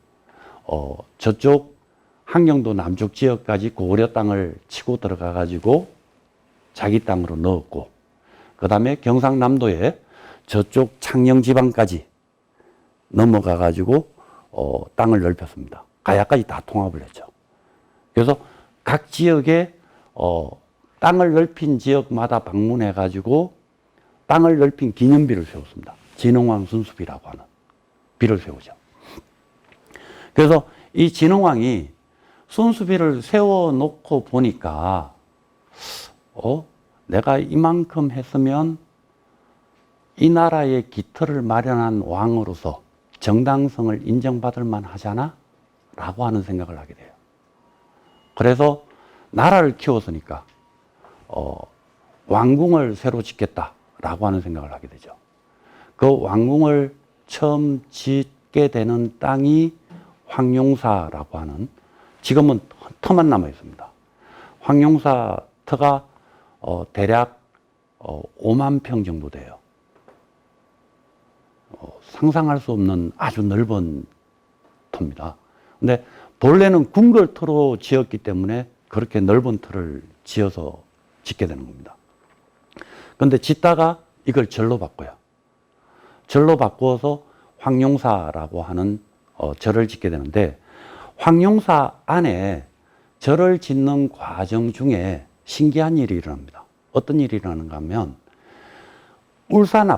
저쪽 한경도 남쪽 지역까지 고구려 땅을 치고 들어가 가지고 자기 땅으로 넣었고, 그 다음에 경상남도에 저쪽 창녕 지방까지 넘어가 가지고 땅을 넓혔습니다. 가야까지 다 통합을 했죠. 그래서 각 지역에 땅을 넓힌 지역마다 방문해 가지고 땅을 넓힌 기념비를 세웠습니다. 진흥왕 순수비라고 하는 비를 세우죠. 그래서 이 진흥왕이 순수비를 세워놓고 보니까 내가 이만큼 했으면 이 나라의 기틀을 마련한 왕으로서 정당성을 인정받을 만하잖아? 라고 하는 생각을 하게 돼요. 그래서 나라를 키웠으니까 왕궁을 새로 짓겠다라고 하는 생각을 하게 되죠. 그 왕궁을 처음 짓게 되는 땅이 황룡사라고 하는, 지금은 터만 남아 있습니다. 황룡사 터가 대략 5만 평 정도 돼요. 상상할 수 없는 아주 넓은 터입니다. 근데 본래는 궁궐터로 지었기 때문에 그렇게 넓은 터를 지어서 짓게 되는 겁니다. 근데 짓다가 이걸 절로 바꿔요. 절로 바꾸어서 황룡사라고 하는 절을 짓게 되는데, 황룡사 안에 절을 짓는 과정 중에 신기한 일이 일어납니다. 어떤 일이 일어나는가 하면 울산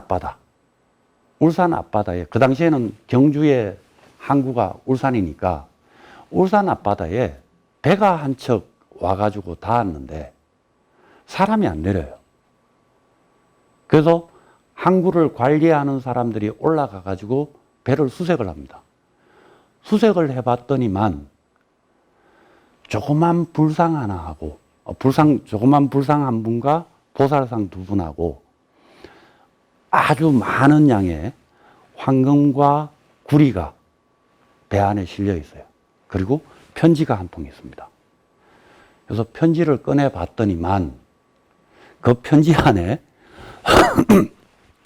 앞바다에, 그 당시에는 경주의 항구가 울산이니까 울산 앞바다에 배가 한 척 와가지고 닿았는데 사람이 안 내려요. 그래서 항구를 관리하는 사람들이 올라가가지고 배를 수색을 합니다. 수색을 해봤더니만 조그만 불상 하나 하고, 조그만 불상 한 분과 보살상 두 분하고 아주 많은 양의 황금과 구리가 배 안에 실려 있어요. 그리고 편지가 한 통 있습니다. 그래서 편지를 꺼내 봤더니만 그 편지 안에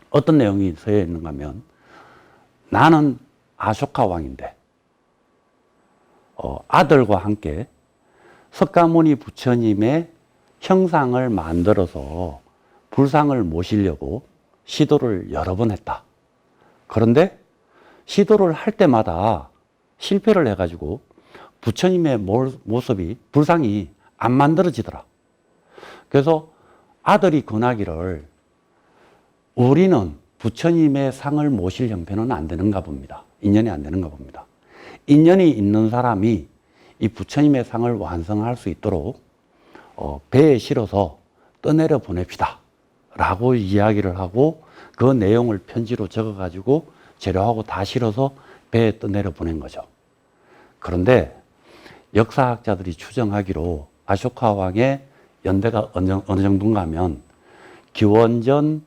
어떤 내용이 써 있는가 하면, 나는 아쇼카 왕인데 아들과 함께 석가모니 부처님의 형상을 만들어서 불상을 모시려고 시도를 여러 번 했다. 그런데 시도를 할 때마다 실패를 해가지고 부처님의 모습이, 불상이 안 만들어지더라. 그래서 아들이 권하기를 우리는 부처님의 상을 모실 형편은 안 되는가 봅니다. 인연이 안 되는가 봅니다. 인연이 있는 사람이 이 부처님의 상을 완성할 수 있도록 배에 실어서 떠내려 보냅시다 라고 이야기를 하고, 그 내용을 편지로 적어 가지고 재료하고 다 실어서 배에 떠내려 보낸 거죠. 그런데 역사학자들이 추정하기로 아쇼카 왕의 연대가 어느 정도인가 하면 기원전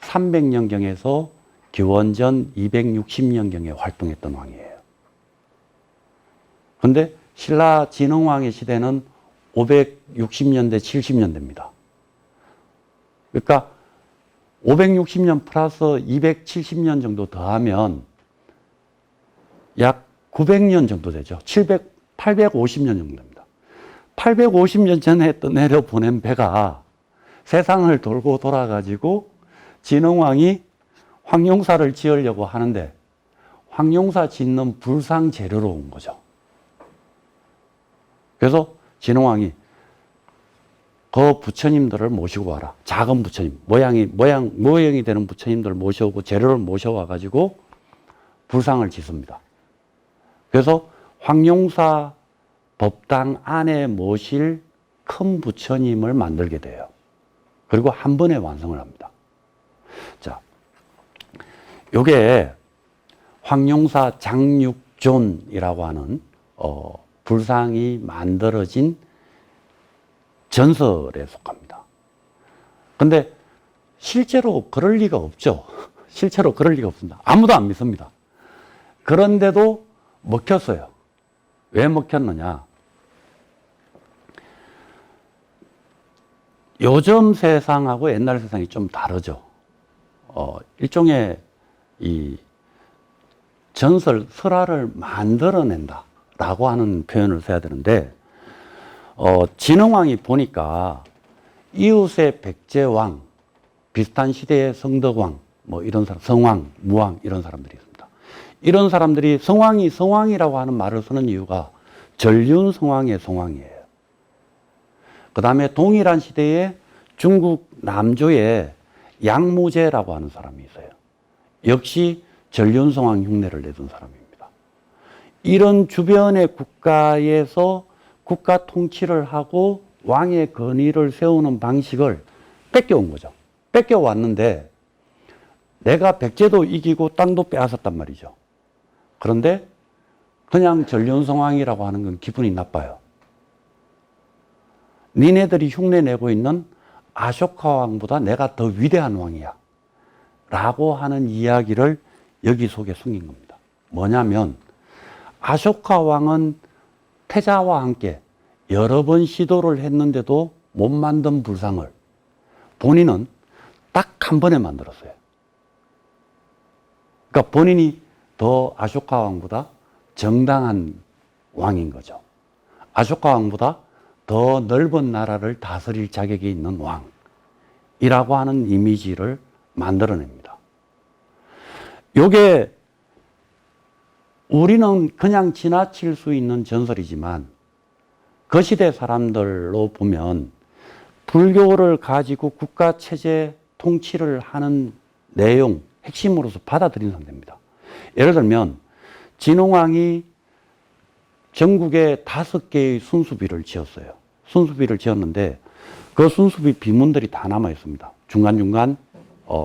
300년경에서 기원전 260년경에 활동했던 왕이에요. 그런데 신라 진흥왕의 시대는 560년대, 70년대입니다. 그러니까 560년 플러스 270년 정도 더하면 약 900년 정도 되죠. 850년 정도 됩니다. 850년 전에 떠내려 보낸 배가 세상을 돌고 돌아가지고 진흥왕이 황룡사를 지으려고 하는데 황룡사 짓는 불상 재료로 온 거죠. 그래서 진흥왕이 그 부처님들을 모시고 와라. 작은 부처님, 모형이 되는 부처님들을 모셔오고 재료를 모셔와 가지고 불상을 짓습니다. 그래서 황룡사 법당 안에 모실 큰 부처님을 만들게 돼요. 그리고 한 번에 완성을 합니다. 자, 요게 황룡사 장육존이라고 하는 불상이 만들어진 전설에 속합니다. 근데 실제로 그럴 리가 없죠. 실제로 그럴 리가 없습니다. 아무도 안 믿습니다. 그런데도 먹혔어요. 왜 먹혔느냐? 요즘 세상하고 옛날 세상이 좀 다르죠. 일종의 이 전설, 설화를 만들어낸다라고 하는 표현을 써야 되는데, 진흥왕이 보니까 이웃의 백제왕, 비슷한 시대의 성덕왕, 뭐 이런 사람, 성왕, 무왕, 이런 사람들이 있습니다. 이런 사람들이 성왕이라고 하는 말을 쓰는 이유가 전륜성왕의 성왕이에요. 그 다음에 동일한 시대에 중국 남조에 양무제라고 하는 사람이 있어요. 역시 전륜성왕 흉내를 내던 사람입니다. 이런 주변의 국가에서 국가 통치를 하고 왕의 권위를 세우는 방식을 뺏겨온 거죠. 뺏겨왔는데 내가 백제도 이기고 땅도 빼앗았단 말이죠. 그런데 그냥 전륜성왕이라고 하는 건 기분이 나빠요. 니네들이 흉내내고 있는 아쇼카 왕보다 내가 더 위대한 왕이야 라고 하는 이야기를 여기 속에 숨긴 겁니다. 뭐냐면 아쇼카 왕은 태자와 함께 여러 번 시도를 했는데도 못 만든 불상을 본인은 딱 한 번에 만들었어요. 그러니까 본인이 더 아쇼카 왕보다 정당한 왕인 거죠. 아쇼카 왕보다 더 넓은 나라를 다스릴 자격이 있는 왕이라고 하는 이미지를 만들어냅니다. 요게 우리는 그냥 지나칠 수 있는 전설이지만 그 시대 사람들로 보면 불교를 가지고 국가 체제 통치를 하는 내용, 핵심으로서 받아들인 상태입니다. 예를 들면 진흥왕이 전국에 5개의 순수비를 지었어요. 순수비를 지었는데 그 순수비 비문들이 다 남아 있습니다. 중간중간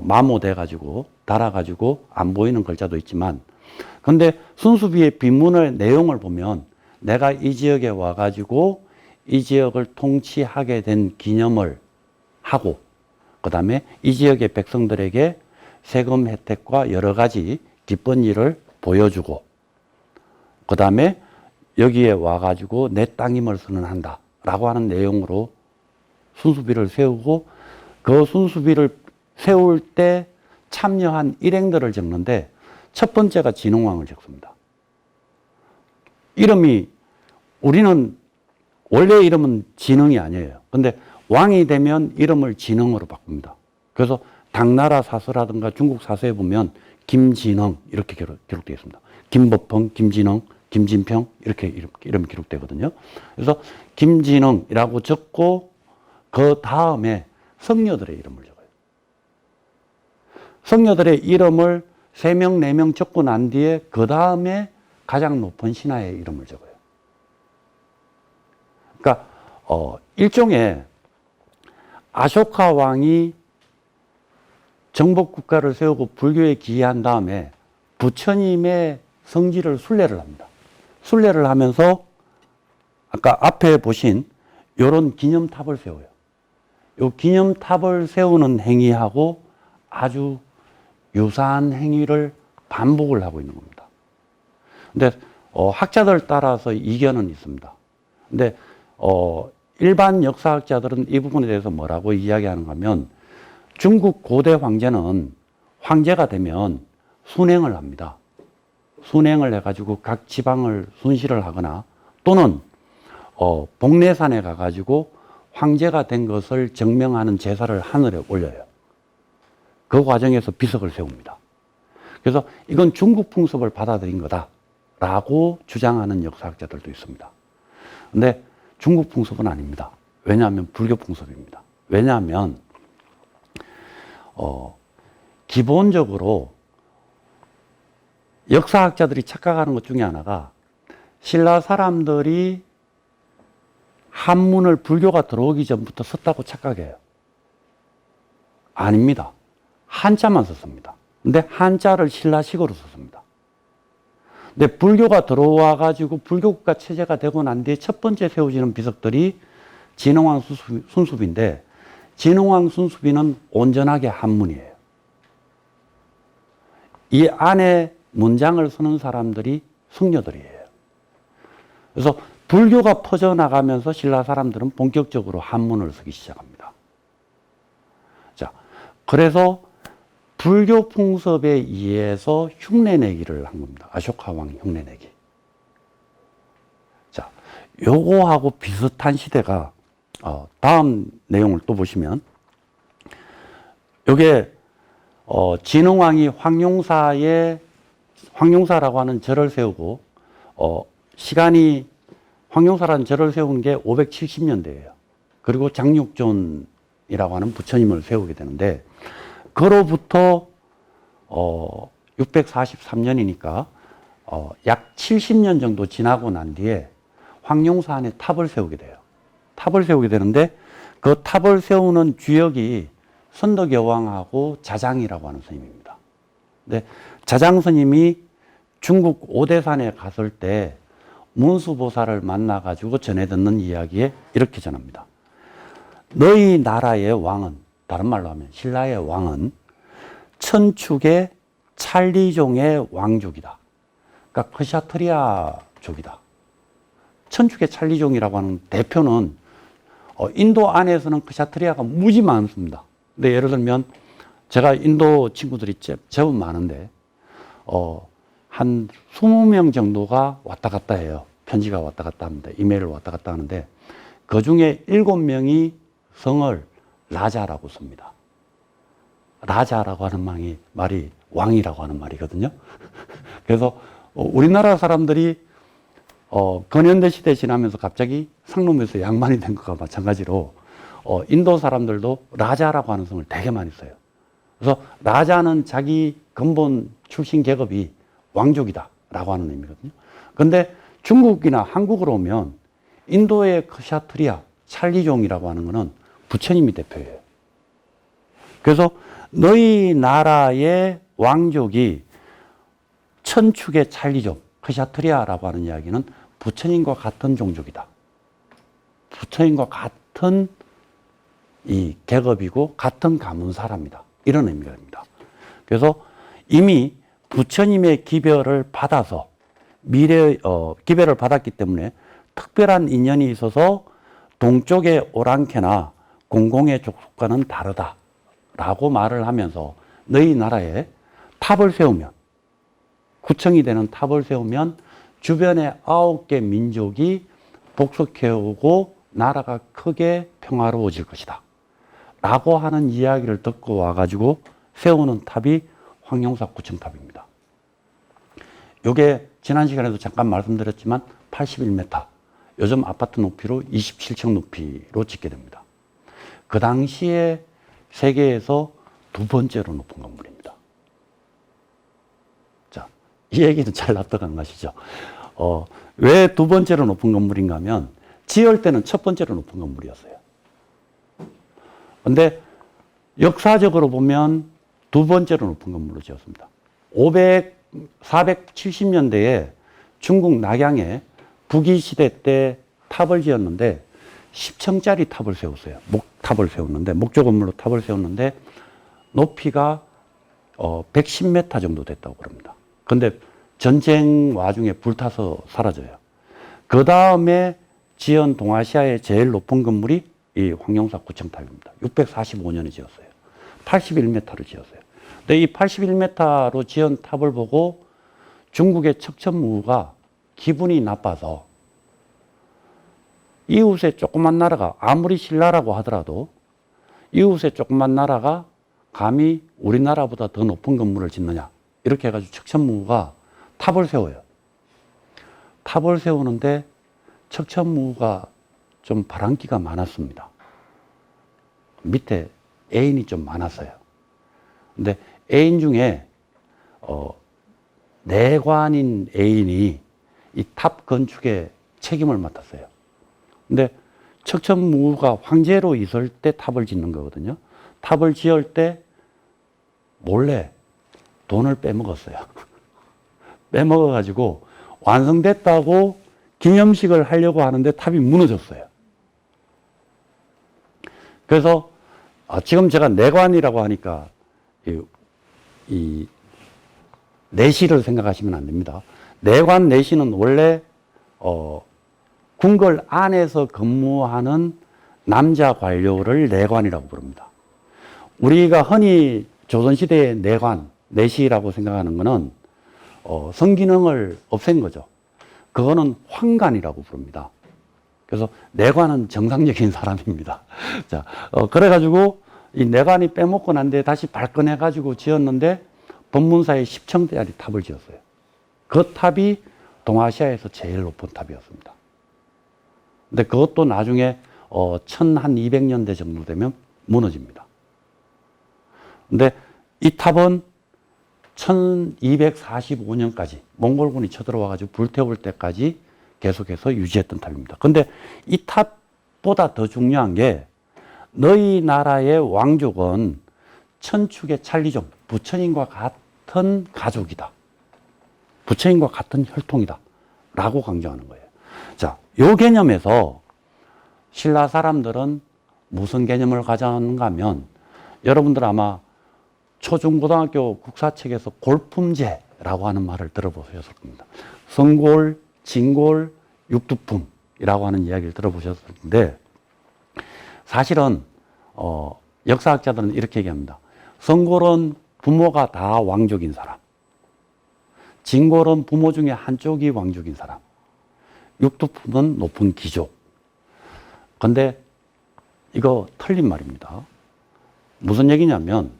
마모돼 가지고 달아 가지고 안 보이는 글자도 있지만, 근데 순수비의 비문의 내용을 보면 내가 이 지역에 와 가지고 이 지역을 통치하게 된 기념을 하고, 그 다음에 이 지역의 백성들에게 세금 혜택과 여러 가지 기쁜 일을 보여주고, 그 다음에 여기에 와가지고 내 땅임을 선언한다 라고 하는 내용으로 순수비를 세우고, 그 순수비를 세울 때 참여한 일행들을 적는데 첫 번째가 진흥왕을 적습니다. 이름이, 우리는 원래 이름은 진흥이 아니에요. 근데 왕이 되면 이름을 진흥으로 바꿉니다. 그래서 당나라 사서라든가 중국 사서에 보면 김진흥 이렇게 기록되어 있습니다. 김법펑, 김진흥, 김진평 이렇게 이름이 기록되거든요. 그래서 김진흥이라고 적고 그 다음에 성녀들의 이름을 적어요. 성녀들의 이름을 3명, 4명 적고 난 뒤에 그 다음에 가장 높은 신하의 이름을 적어요. 그러니까 일종의 아쇼카 왕이 정복국가를 세우고 불교에 기여한 다음에 부처님의 성지를 순례를 합니다. 순례를 하면서 아까 앞에 보신 이런 기념탑을 세워요. 이 기념탑을 세우는 행위하고 아주 유사한 행위를 반복을 하고 있는 겁니다. 근데 학자들 따라서 이견은 있습니다. 근데 일반 역사학자들은 이 부분에 대해서 뭐라고 이야기하는가 하면 중국 고대 황제는 황제가 되면 순행을 합니다. 순행을 해가지고 각 지방을 순시를 하거나 또는 복례산에 가가지고 황제가 된 것을 증명하는 제사를 하늘에 올려요. 그 과정에서 비석을 세웁니다. 그래서 이건 중국 풍습을 받아들인 거다라고 주장하는 역사학자들도 있습니다. 근데 중국 풍습은 아닙니다. 왜냐하면 불교 풍습입니다. 왜냐하면 기본적으로 역사학자들이 착각하는 것 중에 하나가 신라 사람들이 한문을 불교가 들어오기 전부터 썼다고 착각해요. 아닙니다. 한자만 썼습니다. 근데 한자를 신라식으로 썼습니다. 근데 불교가 들어와 가지고 불교국가 체제가 되고 난 뒤에 첫 번째 세워지는 비석들이 진흥왕 순수비인데 진흥왕 순수비는 온전하게 한문이에요. 이 안에 문장을 쓰는 사람들이 승려들이에요. 그래서 불교가 퍼져나가면서 신라 사람들은 본격적으로 한문을 쓰기 시작합니다. 자, 그래서 불교 풍습에 의해서 흉내내기를 한 겁니다. 아쇼카왕 흉내내기. 자, 요거하고 비슷한 시대가 다음 내용을 또 보시면 요게 진흥왕이 황룡사라고 하는 절을 세우고 시간이 황룡사라는 절을 세운 게 570년대예요. 그리고 장육존이라고 하는 부처님을 세우게 되는데 그로부터 643년이니까 약 70년 정도 지나고 난 뒤에 황룡사 안에 탑을 세우게 돼요. 탑을 세우게 되는데 그 탑을 세우는 주역이 선덕여왕하고 자장이라고 하는 스님입니다. 근데 자장 스님이 중국 오대산에 갔을 때 문수보살을 만나가지고 전해 듣는 이야기에 이렇게 전합니다. 너희 나라의 왕은, 다른 말로 하면 신라의 왕은 천축의 찰리종의 왕족이다. 그러니까 크샤트리아족이다. 천축의 찰리종이라고 하는 대표는 인도 안에서는 크샤트리아가 무지 많습니다. 근데 예를 들면 제가 인도 친구들이 제법 많은데 한 20명 정도가 왔다 갔다 해요. 편지가 왔다 갔다 합니다. 이메일을 왔다 갔다 하는데 그 중에 7명이 성을 라자라고 씁니다. 라자라고 하는 말이 왕이라고 하는 말이거든요. 그래서 우리나라 사람들이 근현대 시대 지나면서 갑자기 상놈에서 양반이 된 것과 마찬가지로 인도 사람들도 라자라고 하는 성을 되게 많이 써요. 그래서 라자는 자기 근본 출신 계급이 왕족이다 라고 하는 의미거든요. 그런데 중국이나 한국으로 오면 인도의 크샤트리아, 찰리종이라고 하는 것은 부처님이 대표예요. 그래서 너희 나라의 왕족이 천축의 찰리종, 크샤트리아라고 하는 이야기는 부처님과 같은 종족이다. 부처님과 같은 이 계급이고 같은 가문 사람이다. 이런 의미가 됩니다. 그래서 이미 부처님의 기별을 받아서 기별을 받았기 때문에 특별한 인연이 있어서 동쪽의 오랑캐나 공공의 족속과는 다르다라고 말을 하면서 너희 나라에 탑을 세우면 구청이 되는 탑을 세우면 주변에 9개 민족이 복속해오고 나라가 크게 평화로워질 것이다 라고 하는 이야기를 듣고 와가지고 세우는 탑이 황룡사 구청탑입니다. 이게 지난 시간에도 잠깐 말씀드렸지만 81m, 요즘 아파트 높이로 27층 높이로 짓게 됩니다. 그 당시에 세계에서 두 번째로 높은 건물입니다. 자, 이 얘기는 잘 납득 안 가시죠? 왜 두 번째로 높은 건물인가 하면 지을 때는 첫 번째로 높은 건물이었어요. 근데 역사적으로 보면 두 번째로 높은 건물로 지었습니다. 470년대에 중국 낙양에 북이시대 때 탑을 지었는데 10층짜리 탑을 세웠어요. 목탑을 세웠는데, 목조 건물로 탑을 세웠는데 높이가 110m 정도 됐다고 그럽니다. 근데 전쟁 와중에 불타서 사라져요. 그 다음에 지은 동아시아의 제일 높은 건물이 이 황룡사 구청탑입니다. 645년에 지었어요. 81m로 지었어요. 근데 이 81m로 지은 탑을 보고 중국의 척천무가 기분이 나빠서 이웃의 조그만 나라가 아무리 신라라고 하더라도 이웃의 조그만 나라가 감히 우리나라보다 더 높은 건물을 짓느냐 이렇게 해가지고 척천무가 탑을 세워요. 탑을 세우는데 척천무가 좀 바람기가 많았습니다. 밑에 애인이 좀 많았어요. 근데 애인 중에 내관인 애인이 이 탑 건축에 책임을 맡았어요. 근데 척천무가 황제로 있을 때 탑을 짓는 거거든요. 탑을 지을 때 몰래 돈을 빼먹었어요. 빼먹어가지고 완성됐다고 기념식을 하려고 하는데 탑이 무너졌어요. 그래서 지금 제가 내관이라고 하니까 이 내시를 생각하시면 안 됩니다. 내관 내시는 원래 궁궐 안에서 근무하는 남자 관료를 내관이라고 부릅니다. 우리가 흔히 조선시대의 내관, 내시라고 생각하는 것은 성기능을 없앤 거죠. 그거는 황관이라고 부릅니다. 그래서 내관은 정상적인 사람입니다. 자, 그래가지고 이 내관이 빼먹고 난 뒤에 다시 발권해가지고 지었는데 법문사에 10층짜리 탑을 지었어요. 그 탑이 동아시아에서 제일 높은 탑이었습니다. 근데 그것도 나중에 1200년대 정도 되면 무너집니다. 근데 이 탑은 1245년까지 몽골군이 쳐들어와가지고 불태울 때까지 계속해서 유지했던 탑입니다. 근데 이 탑보다 더 중요한 게 너희 나라의 왕족은 천축의 찰리종, 부처님과 같은 가족이다. 부처님과 같은 혈통이다. 라고 강조하는 거예요. 자, 요 개념에서 신라 사람들은 무슨 개념을 가졌는가 하면 여러분들 아마 초중고등학교 국사책에서 골품제라고 하는 말을 들어보셨을 겁니다. 성골, 진골, 육두품이라고 하는 이야기를 들어보셨을 텐데 사실은 역사학자들은 이렇게 얘기합니다. 성골은 부모가 다 왕족인 사람, 진골은 부모 중에 한쪽이 왕족인 사람, 육두품은 높은 귀족. 근데 이거 틀린 말입니다. 무슨 얘기냐면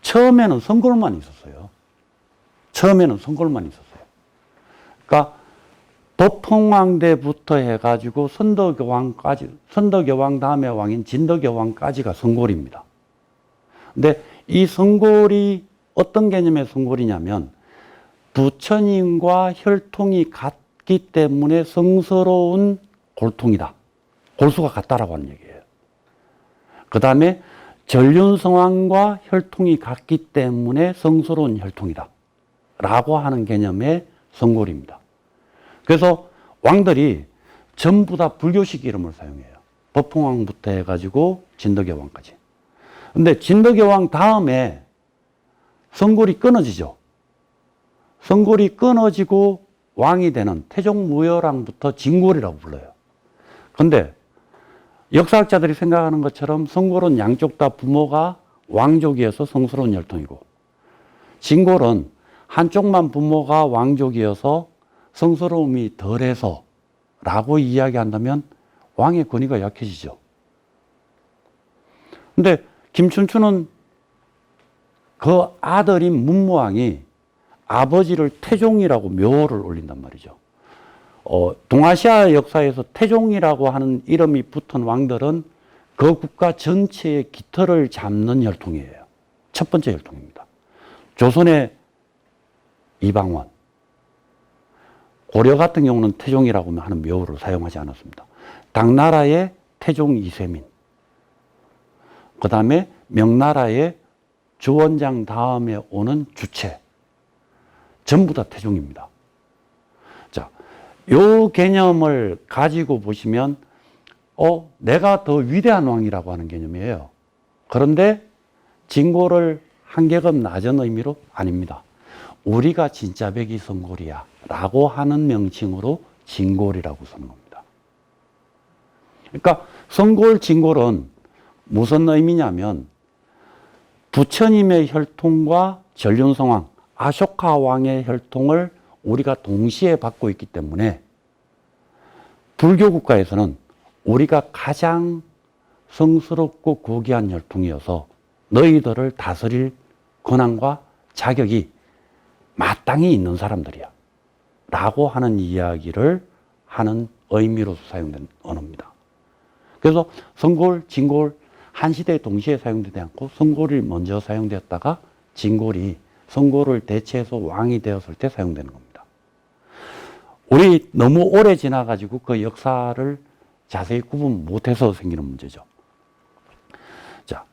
처음에는 성골만 있었어요. 처음에는 성골만 있었어요. 그러니까 도평왕대부터 해가지고 선덕여왕까지, 선덕여왕 다음에 왕인 진덕여왕까지가 성골입니다. 근데 이 성골이 어떤 개념의 성골이냐면 부처님과 혈통이 같기 때문에 성스러운 골통이다. 골수가 같다라고 하는 얘기예요. 그 다음에 전륜성왕과 혈통이 같기 때문에 성스러운 혈통이다. 라고 하는 개념의 성골입니다. 그래서 왕들이 전부 다 불교식 이름을 사용해요. 법흥왕부터 해가지고 진덕여왕까지. 근데 진덕여왕 다음에 성골이 끊어지죠. 성골이 끊어지고 왕이 되는 태종무열왕부터 진골이라고 불러요. 근데 역사학자들이 생각하는 것처럼 성골은 양쪽 다 부모가 왕족이어서 성스러운 혈통이고 진골은 한쪽만 부모가 왕족이어서 성스러움이 덜해서 라고 이야기한다면 왕의 권위가 약해지죠. 근데 김춘추는 그 아들인 문무왕이 아버지를 태종이라고 묘호를 올린단 말이죠. 동아시아 역사에서 태종이라고 하는 이름이 붙은 왕들은 그 국가 전체의 깃털을 잡는 혈통이에요. 첫 번째 혈통입니다. 조선의 이방원, 고려 같은 경우는 태종이라고 하는 묘호를 사용하지 않았습니다. 당나라의 태종 이세민, 그 다음에 명나라의 주원장 다음에 오는 주체, 전부 다 태종입니다. 자, 요 개념을 가지고 보시면, 내가 더 위대한 왕이라고 하는 개념이에요. 그런데 진골을 한 계급 낮은 의미로 아닙니다. 우리가 진짜 백이 성골이야 라고 하는 명칭으로 진골이라고 쓰는 겁니다. 그러니까 성골, 진골은 무슨 의미냐면 부처님의 혈통과 전륜성왕, 아쇼카 왕의 혈통을 우리가 동시에 받고 있기 때문에 불교 국가에서는 우리가 가장 성스럽고 고귀한 혈통이어서 너희들을 다스릴 권한과 자격이 마땅히 있는 사람들이야 라고 하는 이야기를 하는 의미로서 사용된 언어입니다. 그래서 성골, 진골 한 시대에 동시에 사용되지 않고 성골이 먼저 사용되었다가 진골이 성골을 대체해서 왕이 되었을 때 사용되는 겁니다. 우리 너무 오래 지나가지고 그 역사를 자세히 구분 못해서 생기는 문제죠. 자,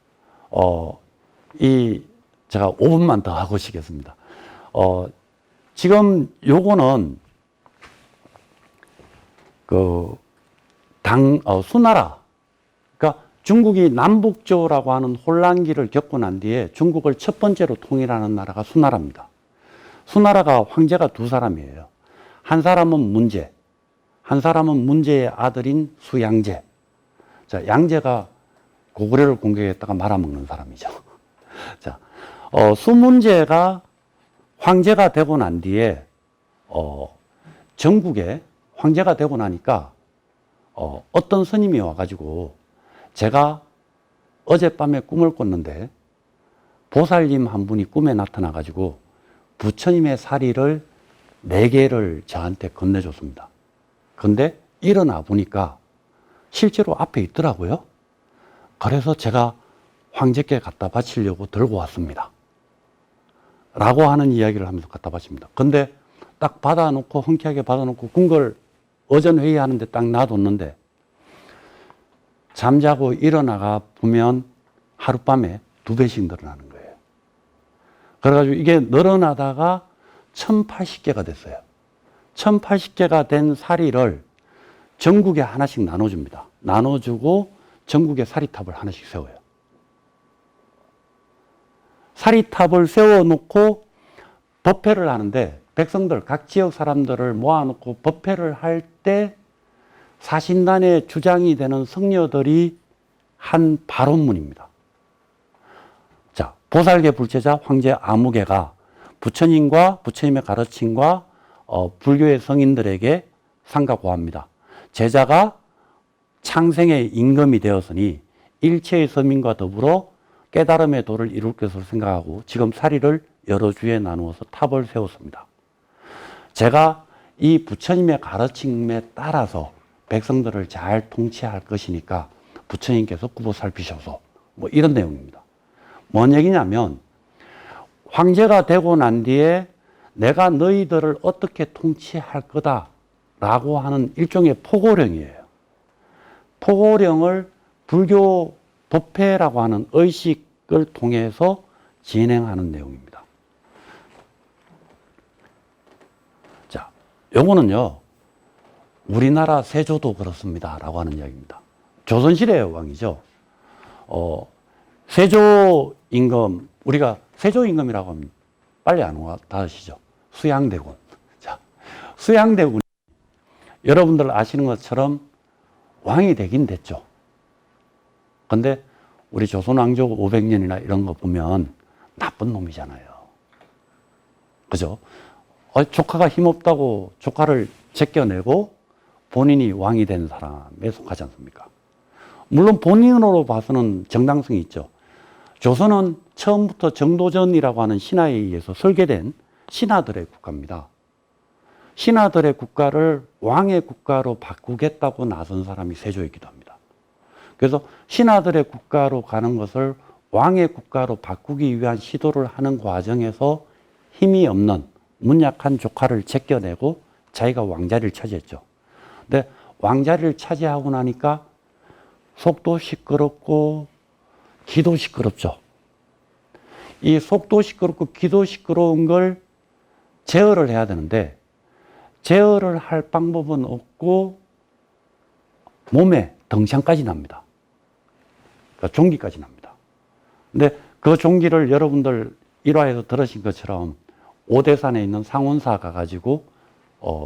제가 5분만 더 하고 쉬겠습니다. 지금 요거는 수나라, 그러니까 중국이 남북조라고 하는 혼란기를 겪고 난 뒤에 중국을 첫 번째로 통일하는 나라가 수나라입니다. 수나라가 황제가 두 사람이에요. 한 사람은 문제, 한 사람은 문제의 아들인 수양제. 자, 양제가 고구려를 공격했다가 말아먹는 사람이죠. 자, 수문제가 황제가 되고 난 뒤에, 전국에 황제가 되고 나니까, 어떤 스님이 와가지고, 제가 어젯밤에 꿈을 꿨는데, 보살님 한 분이 꿈에 나타나가지고, 부처님의 사리를 4개를 저한테 건네줬습니다. 근데 일어나 보니까 실제로 앞에 있더라고요. 그래서 제가 황제께 갖다 바치려고 들고 왔습니다. 라고 하는 이야기를 하면서 갖다 바칩니다. 근데 딱 받아놓고, 흔쾌하게 받아놓고, 궁궐 어전 회의하는데 딱 놔뒀는데, 잠자고 일어나가 보면 하룻밤에 2배씩 늘어나는 거예요. 그래가지고 이게 늘어나다가 1080개가 됐어요. 1080개가 된 사리를 전국에 하나씩 나눠줍니다. 나눠주고 전국에 사리탑을 하나씩 세워요. 사리탑을 세워놓고 법회를 하는데 백성들, 각 지역 사람들을 모아놓고 법회를 할 때 사신단의 주장이 되는 성녀들이 한 발언문입니다. 자, 보살계 불제자 황제 아무개가 부처님과 부처님의 가르침과 불교의 성인들에게 상가 고합니다. 제자가 창생의 임금이 되었으니 일체의 서민과 더불어 깨달음의 도를 이룰 것을 생각하고 지금 사리를 여러 주에 나누어서 탑을 세웠습니다. 제가 이 부처님의 가르침에 따라서 백성들을 잘 통치할 것이니까 부처님께서 꾸보 살피셔서 뭐 이런 내용입니다. 뭔 얘기냐면 황제가 되고 난 뒤에 내가 너희들을 어떻게 통치할 거다라고 하는 일종의 포고령이에요. 포고령을 불교 법회라고 하는 의식을 통해서 진행하는 내용입니다. 자, 요거는요, 우리나라 세조도 그렇습니다라고 하는 이야기입니다. 조선시대의 왕이죠. 세조 임금, 우리가 세조 임금이라고 하면 빨리 안 와닿으시죠? 수양대군. 자, 수양대군이 여러분들 아시는 것처럼 왕이 되긴 됐죠. 근데 우리 조선 왕조 500년이나 이런 거 보면 나쁜 놈이잖아요. 그죠? 조카가 힘없다고 조카를 제껴내고 본인이 왕이 된 사람에 속하지 않습니까? 물론 본인으로 봐서는 정당성이 있죠. 조선은 처음부터 정도전이라고 하는 신하에 의해서 설계된 신하들의 국가입니다. 신하들의 국가를 왕의 국가로 바꾸겠다고 나선 사람이 세조이기도 합니다. 그래서 신하들의 국가로 가는 것을 왕의 국가로 바꾸기 위한 시도를 하는 과정에서 힘이 없는 문약한 조카를 제껴내고 자기가 왕자리를 차지했죠. 근데 왕자리를 차지하고 나니까 속도 시끄럽고 기도 시끄럽죠. 이 속도 시끄럽고 기도 시끄러운 걸 제어를 해야 되는데 제어를 할 방법은 없고 몸에 덩창까지 납니다. 그러니까 종기까지 납니다. 근데 그 종기를 여러분들 1화에서 들으신 것처럼 오대산에 있는 상원사 가가지고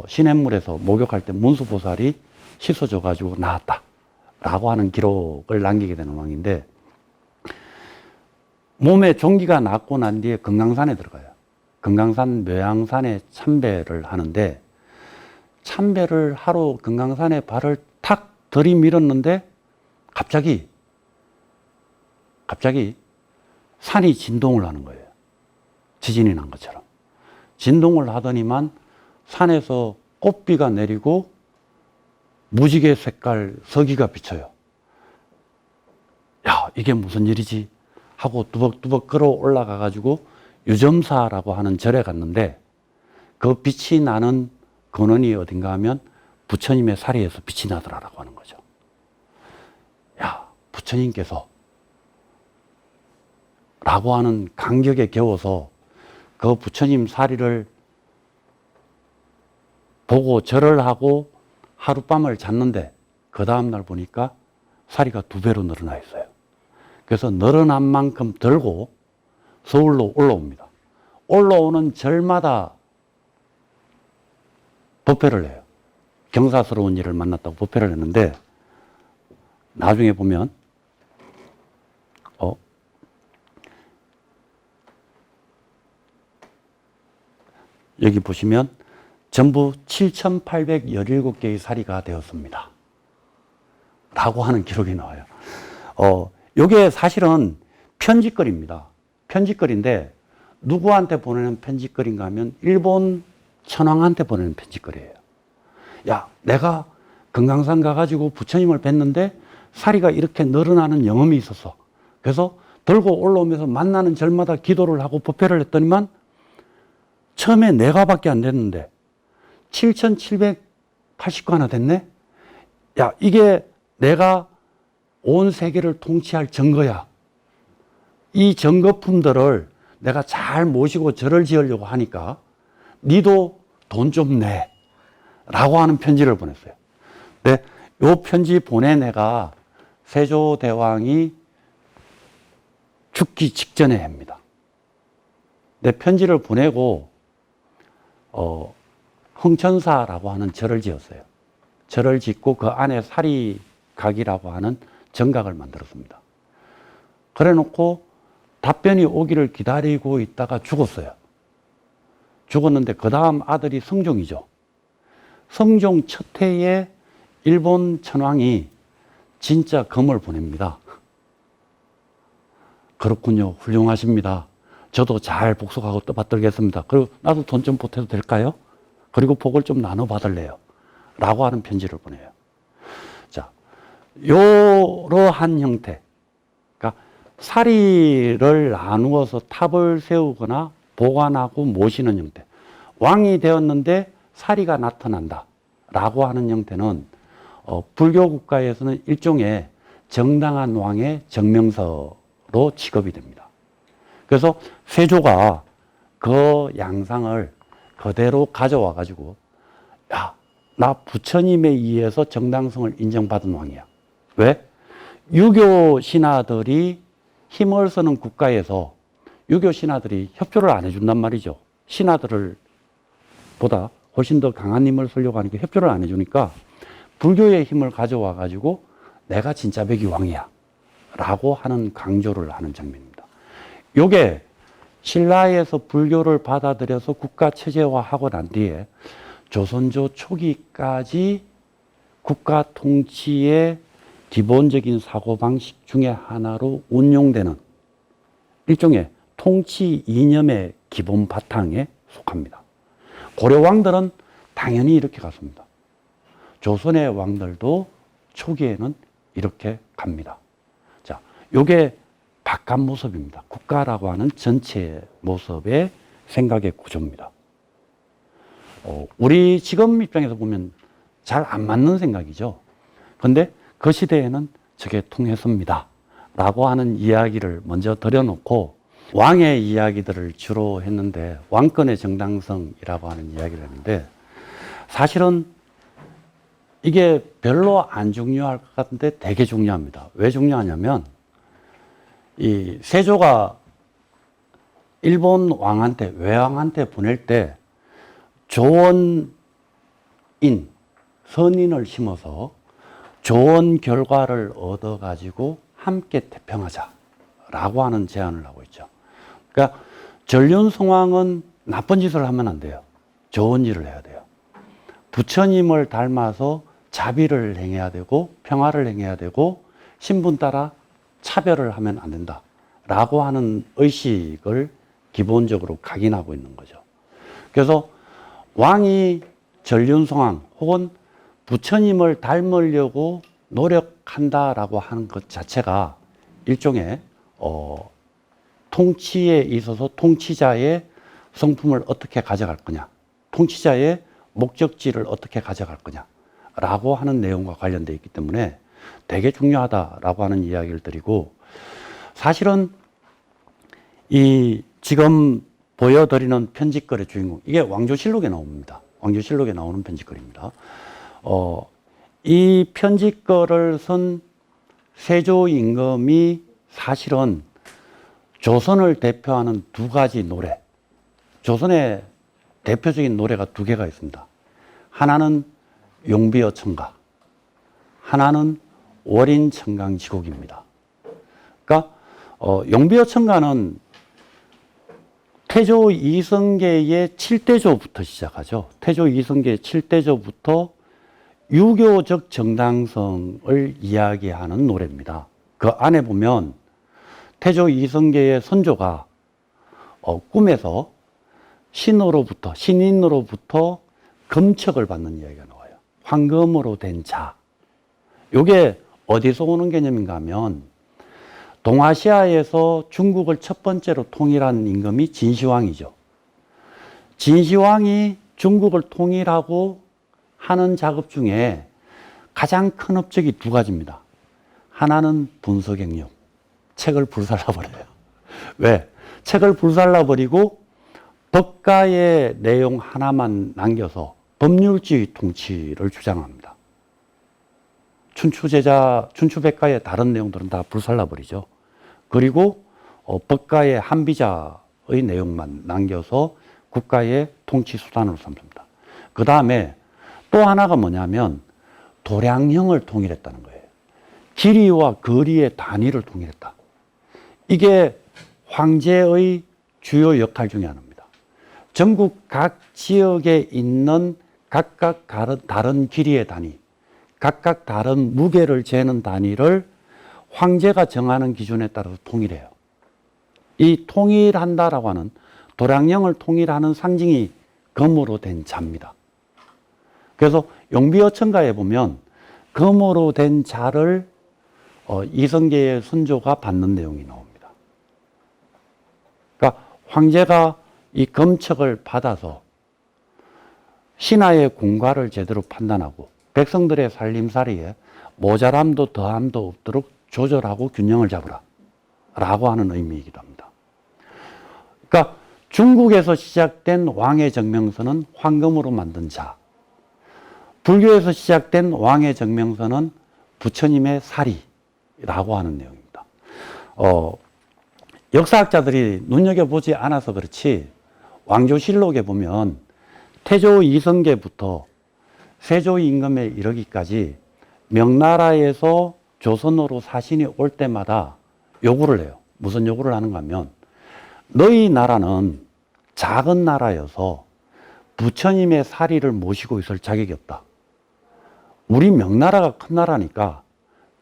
시냇물에서 목욕할 때 문수보살이 씻어줘가지고 나았다 라고 하는 기록을 남기게 되는 왕인데, 몸에 종기가 났고 난 뒤에 금강산에 들어가요. 금강산 묘양산에 참배를 하는데 참배를 하러 금강산에 발을 탁 들이밀었는데 갑자기 산이 진동을 하는 거예요. 지진이 난 것처럼. 진동을 하더니만 산에서 꽃비가 내리고 무지개 색깔 서기가 비쳐요. 야, 이게 무슨 일이지? 하고 두벅두벅 끌어올라가 가지고 유점사라고 하는 절에 갔는데 그 빛이 나는 근원이 어딘가 하면 부처님의 사리에서 빛이 나더라라고 하는 거죠. 야, 부처님께서 라고 하는 간격에 겨워서 그 부처님 사리를 보고 절을 하고 하룻밤을 잤는데 그 다음날 보니까 사리가 2배로 늘어나 있어요. 그래서 늘어난 만큼 들고 서울로 올라옵니다. 올라오는 절마다 법회를 해요. 경사스러운 일을 만났다고 법회를 했는데 나중에 보면 여기 보시면 전부 7,817개의 사리가 되었습니다. 라고 하는 기록이 나와요. 요게 사실은 편지글입니다. 편지글인데 누구한테 보내는 편지글인가 하면 일본 천황한테 보내는 편지글이에요. 야, 내가 금강산 가가지고 부처님을 뵀는데 사리가 이렇게 늘어나는 영험이 있었어. 그래서 들고 올라오면서 만나는 절마다 기도를 하고 법회를 했더니만 처음에 4가밖에 안 됐는데 7,780가나 됐네? 야, 이게 내가 온 세계를 통치할 증거야. 이 증거품들을 내가 잘 모시고 절을 지으려고 하니까 니도 돈 좀 내. 라고 하는 편지를 보냈어요. 근데 요 편지 보낸 애가 세조대왕이 죽기 직전의 해입니다. 근데 편지를 보내고 흥천사라고 하는 절을 지었어요. 절을 짓고 그 안에 사리각이라고 하는 정각을 만들었습니다. 그래 놓고 답변이 오기를 기다리고 있다가 죽었어요. 죽었는데 그 다음 아들이 성종이죠. 성종 첫 해에 일본 천황이 진짜 금을 보냅니다. 그렇군요. 훌륭하십니다. 저도 잘 복속하고 떠받들겠습니다. 그리고 나도 돈 좀 보태도 될까요? 그리고 복을 좀 나눠 받을래요. 라고 하는 편지를 보내요. 자, 요러한 형태. 그러니까 사리를 나누어서 탑을 세우거나 보관하고 모시는 형태. 왕이 되었는데 사리가 나타난다. 라고 하는 형태는 불교 국가에서는 일종의 정당한 왕의 정명서로 취급이 됩니다. 그래서 세조가 그 양상을 그대로 가져와 가지고 야, 나 부처님에 의해서 정당성을 인정받은 왕이야. 왜? 유교 신하들이 힘을 쓰는 국가에서 유교 신하들이 협조를 안 해준단 말이죠. 신하들을 보다 훨씬 더 강한 힘을 쓰려고 하니까 협조를 안 해주니까 불교의 힘을 가져와 가지고 내가 진짜 백이 왕이야 라고 하는 강조를 하는 장면입니다. 요게 신라에서 불교를 받아들여서 국가 체제화하고 난 뒤에 조선조 초기까지 국가 통치의 기본적인 사고방식 중에 하나로 운용되는 일종의 통치 이념의 기본 바탕에 속합니다. 고려 왕들은 당연히 이렇게 갔습니다. 조선의 왕들도 초기에는 이렇게 갑니다. 자, 요게 바깥 모습입니다. 국가라고 하는 전체 모습의 생각의 구조입니다. 우리 지금 입장에서 보면 잘 안 맞는 생각이죠. 그런데 그 시대에는 저게 통했습니다. 라고 하는 이야기를 먼저 드려놓고 왕의 이야기들을 주로 했는데 왕권의 정당성이라고 하는 이야기를 했는데 사실은 이게 별로 안 중요할 것 같은데 되게 중요합니다. 왜 중요하냐면 이 세조가 일본 왕한테 외왕한테 보낼 때 조언인 선인을 심어서 좋은 결과를 얻어 가지고 함께 태평하자 라고 하는 제안을 하고 있죠. 그러니까 전륜성왕은 나쁜 짓을 하면 안 돼요. 좋은 일을 해야 돼요. 부처님을 닮아서 자비를 행해야 되고 평화를 행해야 되고 신분 따라 차별을 하면 안 된다 라고 하는 의식을 기본적으로 각인하고 있는 거죠. 그래서 왕이 전륜성왕 혹은 부처님을 닮으려고 노력한다라고 하는 것 자체가 일종의 통치에 있어서 통치자의 성품을 어떻게 가져갈 거냐, 통치자의 목적지를 어떻게 가져갈 거냐라고 하는 내용과 관련되어 있기 때문에 되게 중요하다라고 하는 이야기를 드리고, 사실은 이 지금 보여드리는 편집글의 주인공, 이게 왕조실록에 나옵니다. 왕조실록에 나오는 편집글입니다. 이 편집글을 쓴 세조 임금이 사실은 조선을 대표하는 두 가지 노래, 조선의 대표적인 노래가 두 개가 있습니다. 하나는 용비어 청가, 하나는 월인청강지곡입니다. 그러니까 용비어 청가는 태조 이성계의 7대조부터 시작하죠. 태조 이성계의 7대조부터 유교적 정당성을 이야기하는 노래입니다. 그 안에 보면 태조 이성계의 선조가 꿈에서 신인으로부터 금척을 받는 이야기가 나와요. 황금으로 된 자. 이게 어디서 오는 개념인가 하면 동아시아에서 중국을 첫 번째로 통일한 임금이 진시황이죠. 진시황이 중국을 통일하고 하는 작업 중에 가장 큰 업적이 두 가지입니다. 하나는 분서갱력, 책을 불살라버려요. 왜? 책을 불살라버리고 법가의 내용 하나만 남겨서 법률주의 통치를 주장합니다. 춘추백가의 다른 내용들은 다 불살라버리죠. 그리고 법가의 한비자의 내용만 남겨서 국가의 통치 수단으로 삼습니다. 그 다음에 또 하나가 뭐냐면 도량형을 통일했다는 거예요. 길이와 거리의 단위를 통일했다. 이게 황제의 주요 역할 중에 하나입니다. 전국 각 지역에 있는 각각 다른 길이의 단위, 각각 다른 무게를 재는 단위를 황제가 정하는 기준에 따라서 통일해요. 이 통일한다라고 하는 도량령을 통일하는 상징이 금으로 된 자입니다. 그래서 용비어천가에 보면 금으로 된 자를 이성계의 선조가 받는 내용이 나옵니다. 그러니까 황제가 이 금척을 받아서 신하의 공과를 제대로 판단하고 백성들의 살림살이에 모자람도 더함도 없도록 조절하고 균형을 잡으라 라고 하는 의미이기도 합니다. 그러니까 중국에서 시작된 왕의 정명서는 황금으로 만든 자, 불교에서 시작된 왕의 정명서는 부처님의 사리라고 하는 내용입니다. 역사학자들이 눈여겨보지 않아서 그렇지 왕조실록에 보면 태조 이성계부터 세조 임금에 이르기까지 명나라에서 조선으로 사신이 올 때마다 요구를 해요. 무슨 요구를 하는가 하면 너희 나라는 작은 나라여서 부처님의 사리를 모시고 있을 자격이 없다. 우리 명나라가 큰 나라니까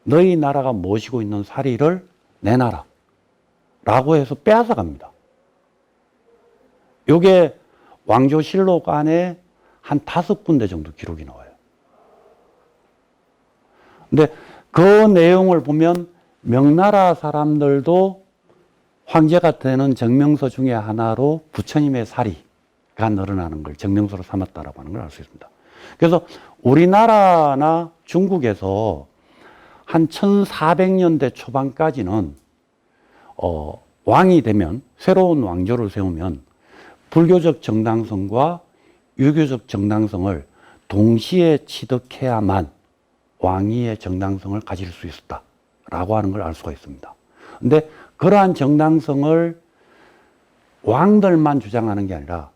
너희 나라가 모시고 있는 사리를 내놔라 라고 해서 빼앗아 갑니다. 요게 왕조실록 안에 한 5군데 정도 기록이 나와요. 근데 그 내용을 보면 명나라 사람들도 황제가 되는 정명서 중에 하나로 부처님의 사리가 늘어나는 걸 정명서로 삼았다라고 하는 걸 알 수 있습니다. 그래서 우리나라나 중국에서 한 1400년대 초반까지는 왕이 되면 새로운 왕조를 세우면 불교적 정당성과 유교적 정당성을 동시에 취득해야만 왕위의 정당성을 가질 수 있었다라고 하는 걸 알 수가 있습니다. 근데 그러한 정당성을 왕들만 주장하는 게 아니라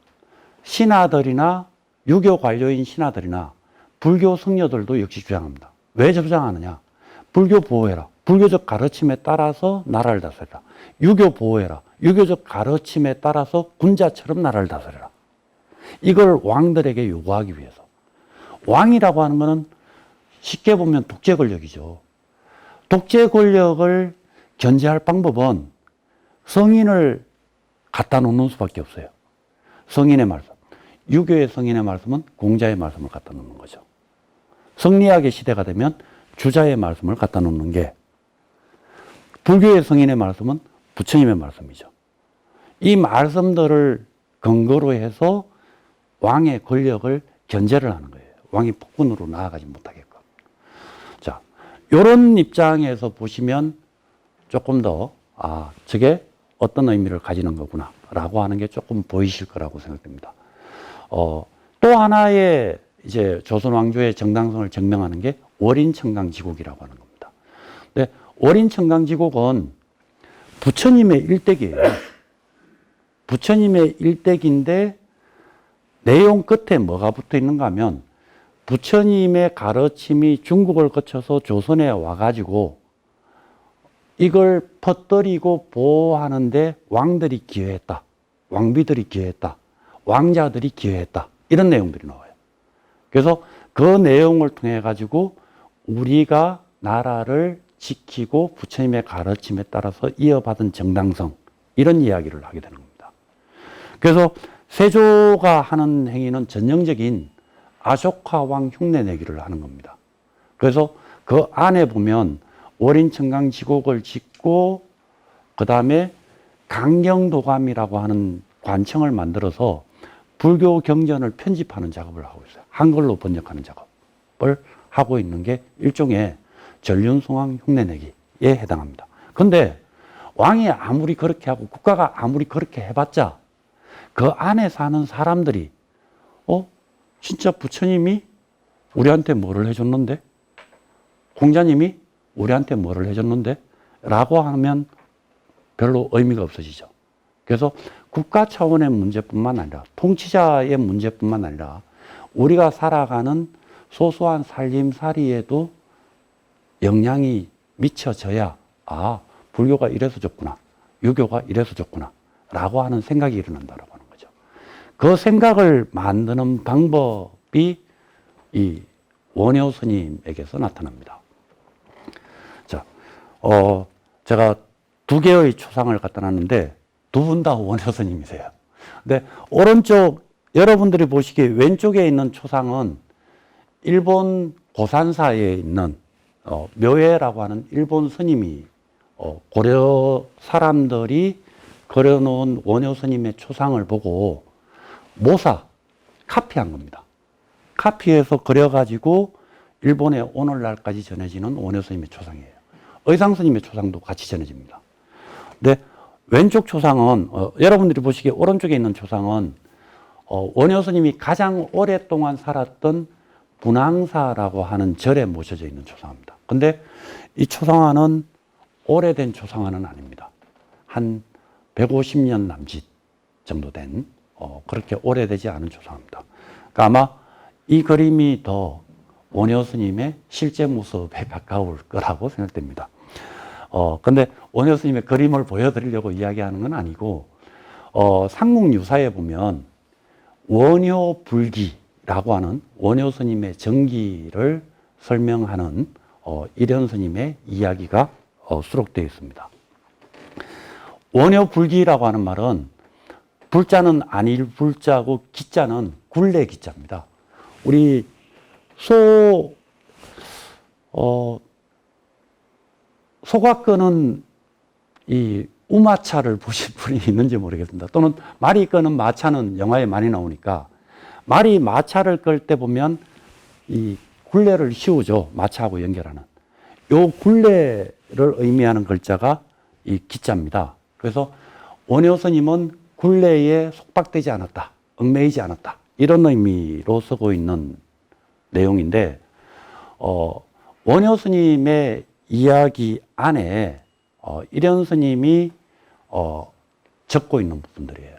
신하들이나 유교 관료인 신하들이나 불교 승려들도 역시 주장합니다. 왜 주장하느냐? 불교 보호해라. 불교적 가르침에 따라서 나라를 다스려라. 유교 보호해라. 유교적 가르침에 따라서 군자처럼 나라를 다스려라. 이걸 왕들에게 요구하기 위해서. 왕이라고 하는 것은 쉽게 보면 독재 권력이죠. 독재 권력을 견제할 방법은 성인을 갖다 놓는 수밖에 없어요. 성인의 말씀. 유교의 성인의 말씀은 공자의 말씀을 갖다 놓는 거죠. 성리학의 시대가 되면 주자의 말씀을 갖다 놓는 게, 불교의 성인의 말씀은 부처님의 말씀이죠. 이 말씀들을 근거로 해서 왕의 권력을 견제를 하는 거예요. 왕이 폭군으로 나아가지 못하게끔. 자, 이런 입장에서 보시면 조금 더, 저게 어떤 의미를 가지는 거구나 라고 하는 게 조금 보이실 거라고 생각됩니다. 또 하나의 이제 조선 왕조의 정당성을 증명하는 게 월인청강지국이라고 하는 겁니다. 근데 월인청강지국은 부처님의 일대기예요. 부처님의 일대기인데 내용 끝에 뭐가 붙어 있는가 하면 부처님의 가르침이 중국을 거쳐서 조선에 와가지고 이걸 퍼뜨리고 보호하는데 왕들이 기여했다. 왕비들이 기여했다. 왕자들이 기여했다. 이런 내용들이 나와요. 그래서 그 내용을 통해 가지고 우리가 나라를 지키고 부처님의 가르침에 따라서 이어받은 정당성, 이런 이야기를 하게 되는 겁니다. 그래서 세조가 하는 행위는 전형적인 아쇼카 왕 흉내내기를 하는 겁니다. 그래서 그 안에 보면 월인청강지국을 짓고 그 다음에 강경도감이라고 하는 관청을 만들어서 불교 경전을 편집하는 작업을 하고 있어요. 한글로 번역하는 작업을 하고 있는 게 일종의 전륜성왕 흉내내기에 해당합니다. 그런데 왕이 아무리 그렇게 하고 국가가 아무리 그렇게 해봤자 그 안에 사는 사람들이 진짜 부처님이 우리한테 뭐를 해줬는데? 공자님이 우리한테 뭐를 해줬는데? 라고 하면 별로 의미가 없어지죠. 그래서 국가 차원의 문제뿐만 아니라 통치자의 문제뿐만 아니라 우리가 살아가는 소소한 살림살이에도 영향이 미쳐져야 불교가 이래서 좋구나, 유교가 이래서 좋구나 라고 하는 생각이 일어난다라고 하는 거죠. 그 생각을 만드는 방법이 이 원효 스님에게서 나타납니다. 자, 제가 두 개의 초상을 갖다 놨는데 두 분 다 원효 스님이세요. 근데 오른쪽 여러분들이 보시기에 왼쪽에 있는 초상은 일본 고산사에 있는 묘해라고 하는 일본 스님이 고려 사람들이 그려놓은 원효 스님의 초상을 보고 카피한 겁니다. 카피해서 그려가지고 일본에 오늘날까지 전해지는 원효 스님의 초상이에요. 의상 스님의 초상도 같이 전해집니다. 근데 왼쪽 초상은 여러분들이 보시기에 오른쪽에 있는 초상은 원효 스님이 가장 오랫동안 살았던 분황사라고 하는 절에 모셔져 있는 초상입니다. 근데 이 초상화는 오래된 초상화는 아닙니다. 한 150년 남짓 정도 된 그렇게 오래되지 않은 초상화입니다. 그러니까 아마 이 그림이 더 원효 스님의 실제 모습에 가까울 거라고 생각됩니다. 근데 원효 스님의 그림을 보여드리려고 이야기하는 건 아니고 삼국유사에 보면 원효불기라고 하는 원효 스님의 정기를 설명하는 일현 스님의 이야기가 수록되어 있습니다. 원효불기라고 하는 말은 불자는 안일 불자고 기자는 굴레 기자입니다. 우리 소가 끄는 이 우마차를 보신 분이 있는지 모르겠습니다. 또는 말이 끄는 마차는 영화에 많이 나오니까 말이 마차를 끌 때 보면 이 굴레를 씌우죠. 마차하고 연결하는. 요 굴레를 의미하는 글자가 이 기자입니다. 그래서 원효 스님은 굴레에 속박되지 않았다. 얽매이지 않았다. 이런 의미로 쓰고 있는 내용인데 원효 스님의 이야기 안에 일현 스님이 적고 있는 부분들이에요.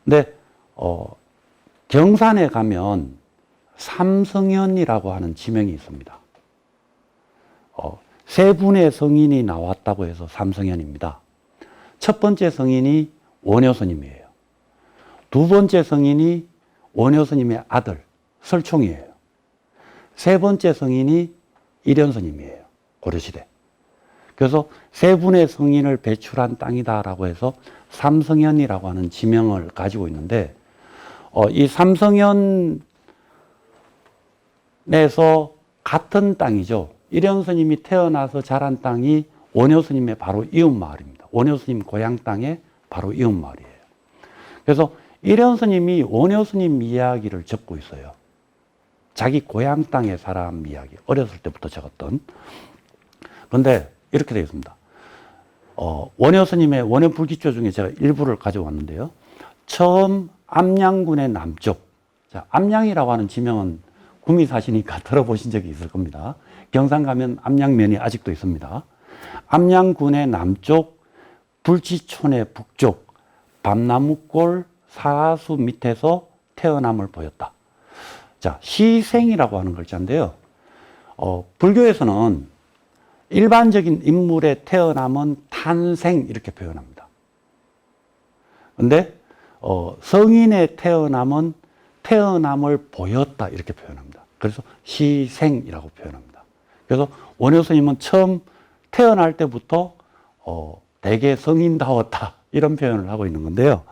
근데 경산에 가면 삼성현이라고 하는 지명이 있습니다. 세 분의 성인이 나왔다고 해서 삼성현입니다. 첫 번째 성인이 원효 스님이에요. 두 번째 성인이 원효 스님의 아들 설총이에요. 세 번째 성인이 일현 스님이에요. 고려시대. 그래서 세 분의 성인을 배출한 땅이다라고 해서 삼성현이라고 하는 지명을 가지고 있는데, 이 삼성현에서 같은 땅이죠. 일현 스님이 태어나서 자란 땅이 원효 스님의 바로 이웃 마을입니다. 원효 스님 고향 땅의 바로 이웃 마을이에요. 그래서 일현 스님이 원효 스님 이야기를 적고 있어요. 자기 고향 땅의 사람 이야기, 어렸을 때부터 적었던. 그런데 이렇게 되어 있습니다. 원효 스님의 원효 불기조 중에 제가 일부를 가져왔는데요. 처음 암양군의 남쪽, 자, 암양이라고 하는 지명은 구미 사시니까 들어보신 적이 있을 겁니다. 경상 가면 암양면이 아직도 있습니다. 암양군의 남쪽, 불지촌의 북쪽, 밤나무골 사수 밑에서 태어남을 보였다. 자, 시생이라고 하는 글자인데요. 불교에서는 일반적인 인물의 태어남은 탄생 이렇게 표현합니다. 근데 성인의 태어남은 태어남을 보였다 이렇게 표현합니다. 그래서 시생이라고 표현합니다. 그래서 원효 스님은 처음 태어날 때부터 되게 성인다웠다 이런 표현을 하고 있는 건데요.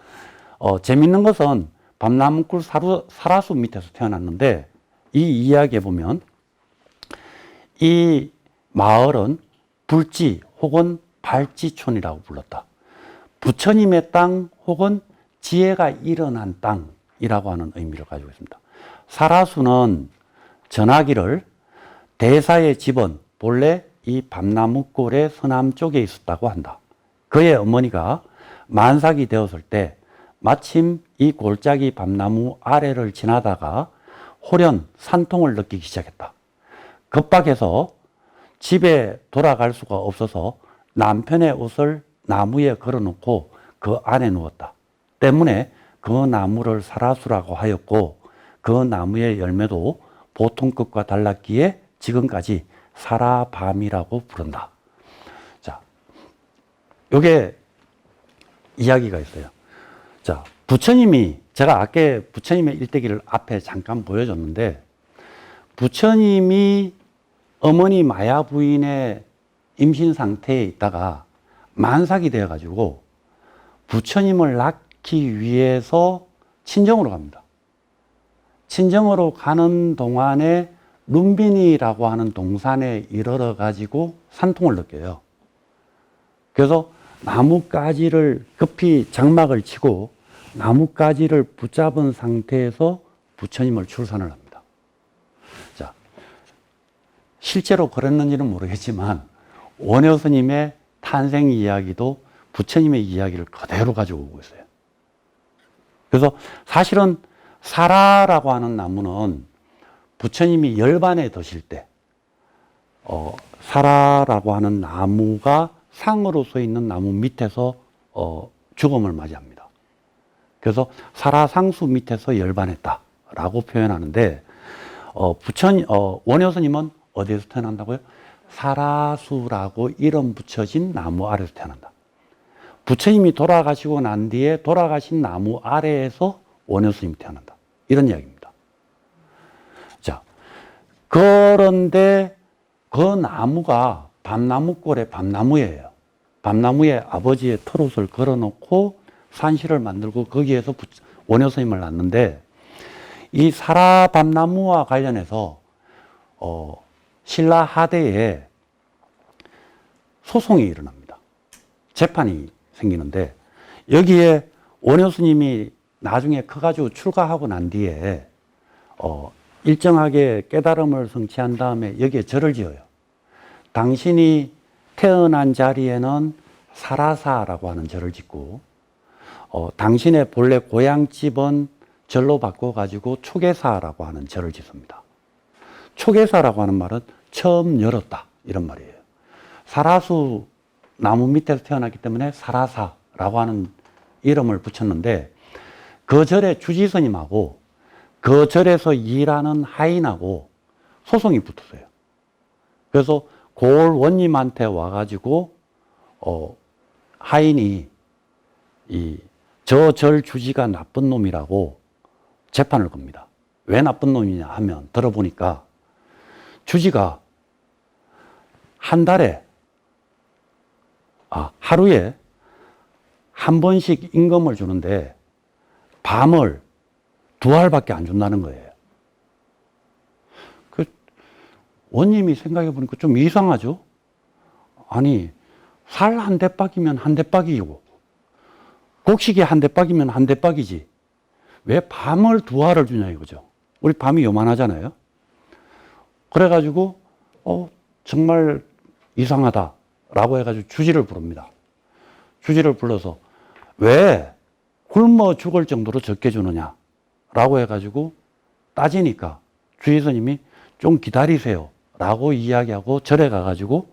재밌는 것은 밤나무꿀 사라수 밑에서 태어났는데, 이 이야기에 보면 이 마을은 불지 혹은 발지촌이라고 불렀다. 부처님의 땅 혹은 지혜가 일어난 땅이라고 하는 의미를 가지고 있습니다. 사라수는 전하기를 대사의 집은 본래 이 밤나무골의 서남쪽에 있었다고 한다. 그의 어머니가 만삭이 되었을 때 마침 이 골짜기 밤나무 아래를 지나다가 홀연 산통을 느끼기 시작했다. 급박해서 집에 돌아갈 수가 없어서 남편의 옷을 나무에 걸어놓고 그 안에 누웠다. 때문에 그 나무를 사라수라고 하였고, 그 나무의 열매도 보통 것과 달랐기에 지금까지 사라밤이라고 부른다. 자, 요게 이야기가 있어요. 자, 부처님이, 제가 아까 부처님의 일대기를 앞에 잠깐 보여줬는데, 부처님이 어머니 마야 부인의 임신 상태에 있다가 만삭이 되어가지고 부처님을 낳기 위해서 친정으로 갑니다. 친정으로 가는 동안에 룸비니라고 하는 동산에 이르러 가지고 산통을 느껴요. 그래서 나뭇가지를 급히 장막을 치고 나뭇가지를 붙잡은 상태에서 부처님을 출산을 합니다. 자, 실제로 그랬는지는 모르겠지만 원효 스님의 탄생 이야기도 부처님의 이야기를 그대로 가지고 오고 있어요. 그래서 사실은 사라라고 하는 나무는 부처님이 열반에 드실 때 사라라고 하는 나무가 상으로 서 있는 나무 밑에서 죽음을 맞이합니다. 그래서 사라상수 밑에서 열반했다라고 표현하는데, 원효 스님은 어디에서 태어난다고요? 사라수라고 이름 붙여진 나무 아래에서 태어난다. 부처님이 돌아가시고 난 뒤에 돌아가신 나무 아래에서 원효 스님이 태어난다. 이런 이야기입니다. 자, 그런데 그 나무가 밤나무골의 밤나무예요. 밤나무에 아버지의 털옷을 걸어놓고 산실을 만들고 거기에서 원효 스님을 낳는데, 이 사라 밤나무와 관련해서 신라 하대에 소송이 일어납니다. 재판이 생기는데, 여기에 원효 스님이 나중에 커가지고 출가하고 난 뒤에 일정하게 깨달음을 성취한 다음에 여기에 절을 지어요. 당신이 태어난 자리에는 사라사라고 하는 절을 짓고, 당신의 본래 고향집은 절로 바꿔가지고 초계사라고 하는 절을 짓습니다. 초계사라고 하는 말은 처음 열었다 이런 말이에요. 사라수 나무 밑에서 태어났기 때문에 사라사라고 하는 이름을 붙였는데, 그 절의 주지스님하고 그 절에서 일하는 하인하고 소송이 붙었어요. 그래서 고을 원님한테 와가지고 하인이 저 절 주지가 나쁜 놈이라고 재판을 겁니다. 왜 나쁜 놈이냐 하면 들어보니까 주지가 한 달에 하루에 한 번씩 임금을 주는데 밤을 2알밖에 안 준다는 거예요. 그 원님이 생각해 보니까 좀 이상하죠? 아니, 살 한 대박이면 한 대박이고, 곡식이 한 대박이면 한 대박이지. 왜 밤을 2알을 주냐 이거죠. 우리 밤이 요만하잖아요. 그래가지고, 정말 이상하다라고 해가지고 주지를 부릅니다. 주지를 불러서 왜 굶어 죽을 정도로 적게 주느냐 라고 해가지고 따지니까 주지 스님이 좀 기다리세요 라고 이야기하고 절에 가가지고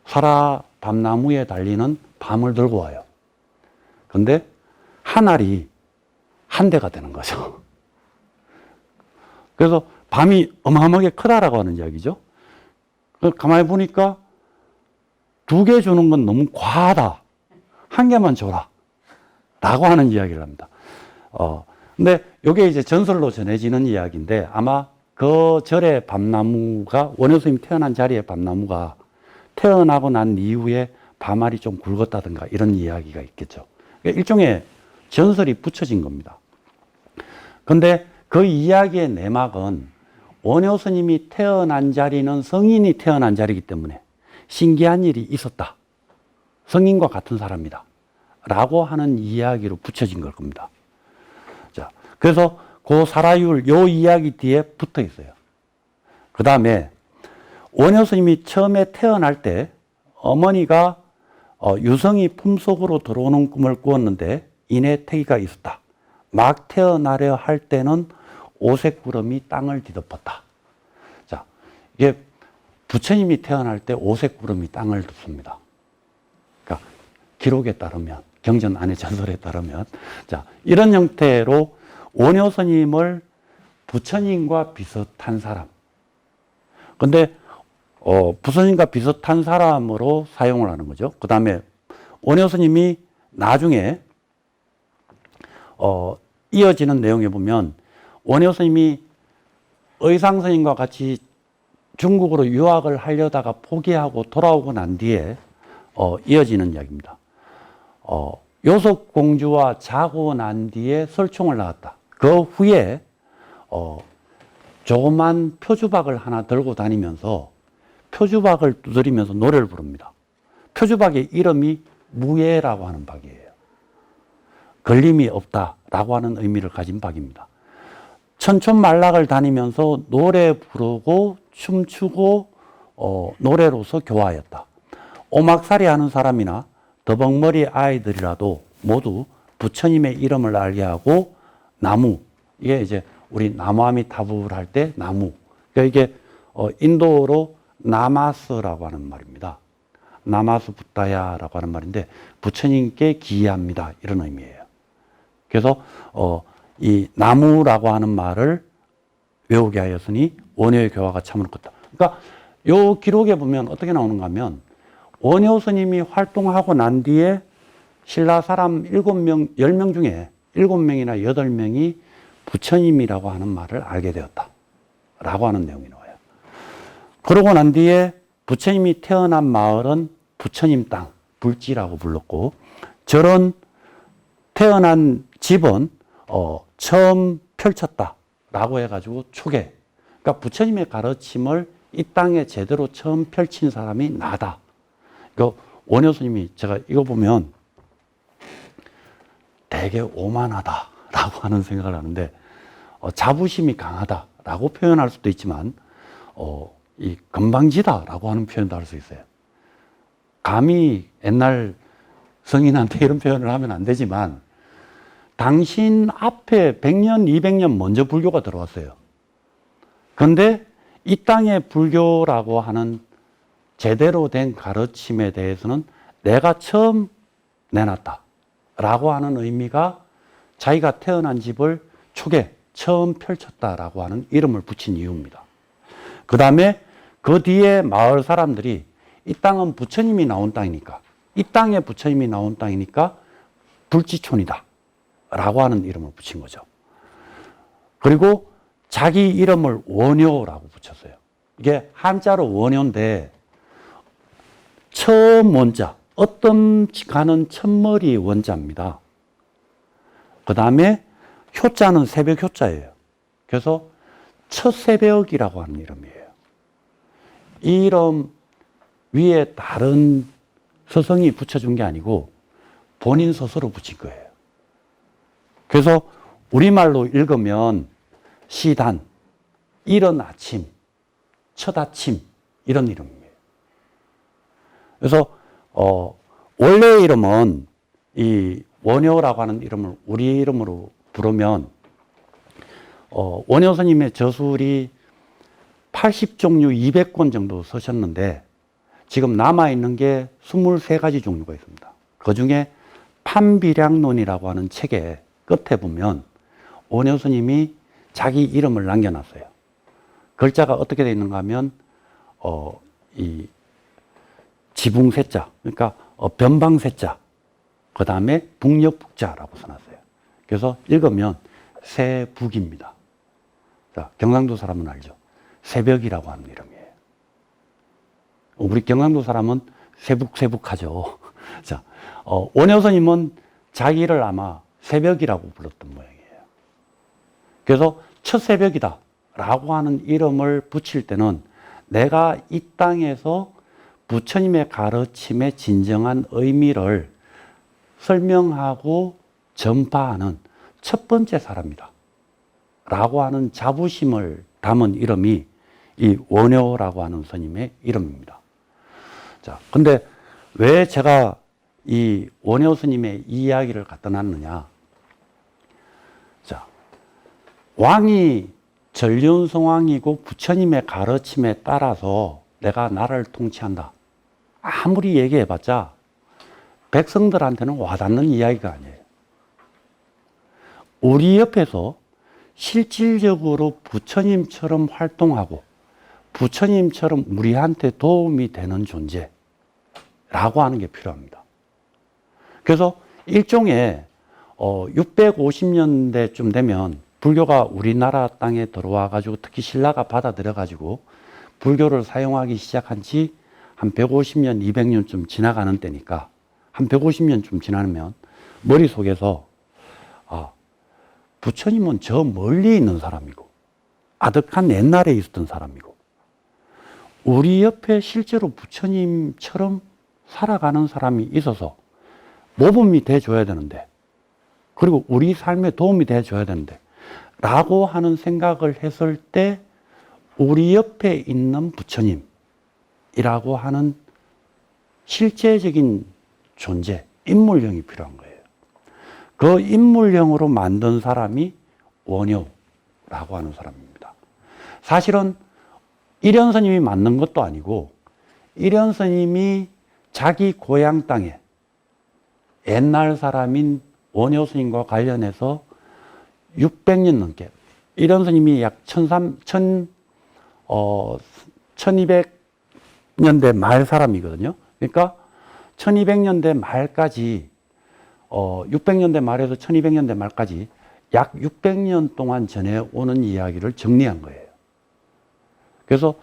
사라 밤나무에 달리는 밤을 들고 와요. 근데 한 알이 한 대가 되는 거죠. 그래서 밤이 어마어마하게 크다라고 하는 이야기죠. 가만히 보니까 2개 주는 건 너무 과하다. 1개만 줘라. 라고 하는 이야기를 합니다. 근데 이게 이제 전설로 전해지는 이야기인데 아마 그 절의 밤나무가 원효 스님 태어난 자리의 밤나무가 태어나고 난 이후에 밤알이 좀 굵었다든가 이런 이야기가 있겠죠. 일종의 전설이 붙여진 겁니다. 근데 그 이야기의 내막은 원효 스님이 태어난 자리는 성인이 태어난 자리이기 때문에 신기한 일이 있었다. 성인과 같은 사람이다. 라고 하는 이야기로 붙여진 걸 겁니다. 자, 그래서 그 사라율, 요 이야기 뒤에 붙어 있어요. 그 다음에 원효 스님이 처음에 태어날 때 어머니가 유성이 품속으로 들어오는 꿈을 꾸었는데 이내 태기가 있었다. 막 태어나려 할 때는 오색 구름이 땅을 뒤덮었다. 자, 이게 부처님이 태어날 때 오색 구름이 땅을 덮습니다. 그러니까 기록에 따르면, 경전 안의 전설에 따르면, 자, 이런 형태로 원효 스님을 부처님과 비슷한 사람. 근데 부처님과 비슷한 사람으로 사용을 하는 거죠. 그 다음에 원효 스님이 나중에 이어지는 내용에 보면 원효 스님이 의상 스님과 같이 중국으로 유학을 하려다가 포기하고 돌아오고 난 뒤에 이어지는 이야기입니다. 요속 공주와 자고 난 뒤에 설총을 낳았다. 그 후에 조그만 표주박을 하나 들고 다니면서 표주박을 두드리면서 노래를 부릅니다. 표주박의 이름이 무예라고 하는 박이에요. 걸림이 없다라고 하는 의미를 가진 박입니다. 천촌만락을 다니면서 노래 부르고 춤추고 노래로서 교화하였다. 오막살이 하는 사람이나 더벅머리 아이들이라도 모두 부처님의 이름을 알게 하고 나무, 이게 이제 우리 나무아미타불 할 때 나무, 그러니까 이게 인도로 나마스라고 하는 말입니다. 나마스 부타야라고 하는 말인데 부처님께 기이합니다 이런 의미예요. 그래서 이 나무라고 하는 말을 외우게 하였으니 원효의 교화가 참으로 컸다. 그러니까 요 기록에 보면 어떻게 나오는가 하면 원효 스님이 활동하고 난 뒤에 신라 사람 7명, 10명 중에 7명이나 8명이 부처님이라고 하는 말을 알게 되었다. 라고 하는 내용이 나와요. 그러고 난 뒤에 부처님이 태어난 마을은 부처님 땅, 불지라고 불렀고, 저런 태어난 집은 처음 펼쳤다. 라고 해가지고 초계. 그러니까 부처님의 가르침을 이 땅에 제대로 처음 펼친 사람이 나다. 그 원효 스님이 제가 이거 보면 되게 오만하다라고 하는 생각을 하는데 자부심이 강하다라고 표현할 수도 있지만 이 건방지다라고 하는 표현도 할 수 있어요. 감히 옛날 성인한테 이런 표현을 하면 안 되지만 당신 앞에 100년, 200년 먼저 불교가 들어왔어요. 그런데 이 땅에 불교라고 하는 제대로 된 가르침에 대해서는 내가 처음 내놨다 라고 하는 의미가 자기가 태어난 집을 초계 처음 펼쳤다라고 하는 이름을 붙인 이유입니다. 그 다음에 그 뒤에 마을 사람들이 이 땅은 부처님이 나온 땅이니까, 이 땅에 부처님이 나온 땅이니까 불지촌이다 라고 하는 이름을 붙인 거죠. 그리고 자기 이름을 원효라고 붙였어요. 이게 한자로 원효인데 처음 원자, 어떤 가는 첫머리 원자입니다. 그 다음에 효자는 새벽 효자예요. 그래서 첫새벽이라고 하는 이름이에요. 이 이름 위에 다른 서성이 붙여준 게 아니고 본인 스스로 붙인 거예요. 그래서 우리말로 읽으면 시단, 이른 아침, 첫 아침 이런 이름이에요. 그래서 원래 이름은 이 원효라고 하는 이름을 우리 이름으로 부르면 원효 스님의 저술이 80종류 200권 정도 쓰셨는데 지금 남아있는 게 23가지 종류가 있습니다. 그 중에 판비량론이라고 하는 책의 끝에 보면 원효 스님이 자기 이름을 남겨놨어요. 글자가 어떻게 되어 있는가 하면 이 지붕세자, 그러니까 변방세자, 그 다음에 북녘북자라고 써놨어요. 그래서 읽으면 새북입니다. 자, 경상도 사람은 알죠? 새벽이라고 하는 이름이에요. 우리 경상도 사람은 새북새북하죠. 자, 원효 스님은 자기를 아마 새벽이라고 불렀던 모양이에요. 그래서 첫 새벽이다 라고 하는 이름을 붙일 때는 내가 이 땅에서 부처님의 가르침의 진정한 의미를 설명하고 전파하는 첫 번째 사람이다 라고 하는 자부심을 담은 이름이 이 원효라고 하는 스님의 이름입니다. 자, 근데 왜 제가 이 원효 스님의 이야기를 갖다 놨느냐? 자, 왕이 전륜성왕이고 부처님의 가르침에 따라서 내가 나라를 통치한다. 아무리 얘기해봤자 백성들한테는 와닿는 이야기가 아니에요. 우리 옆에서 실질적으로 부처님처럼 활동하고 부처님처럼 우리한테 도움이 되는 존재라고 하는 게 필요합니다. 그래서 일종의 650년대쯤 되면 불교가 우리나라 땅에 들어와 가지고 특히 신라가 받아들여 가지고 불교를 사용하기 시작한 지 한 150년, 200년쯤 지나가는 때니까 한 150년쯤 지나면 머릿속에서 부처님은 저 멀리 있는 사람이고 아득한 옛날에 있었던 사람이고 우리 옆에 실제로 부처님처럼 살아가는 사람이 있어서 모범이 돼줘야 되는데 그리고 우리 삶에 도움이 돼줘야 되는데 라고 하는 생각을 했을 때 우리 옆에 있는 부처님이라고 하는 실제적인 존재, 인물형이 필요한 거예요. 그 인물형으로 만든 사람이 원효라고 하는 사람입니다. 사실은 일현 스님이 만든 것도 아니고 일현 스님이 자기 고향 땅에 옛날 사람인 원효 스님과 관련해서 600년 넘게 일현 스님이 약 1200년대 말 사람이거든요. 그러니까 1200년대 말까지 600년대 말에서 1200년대 말까지 약 600년 동안 전해오는 이야기를 정리한 거예요. 그래서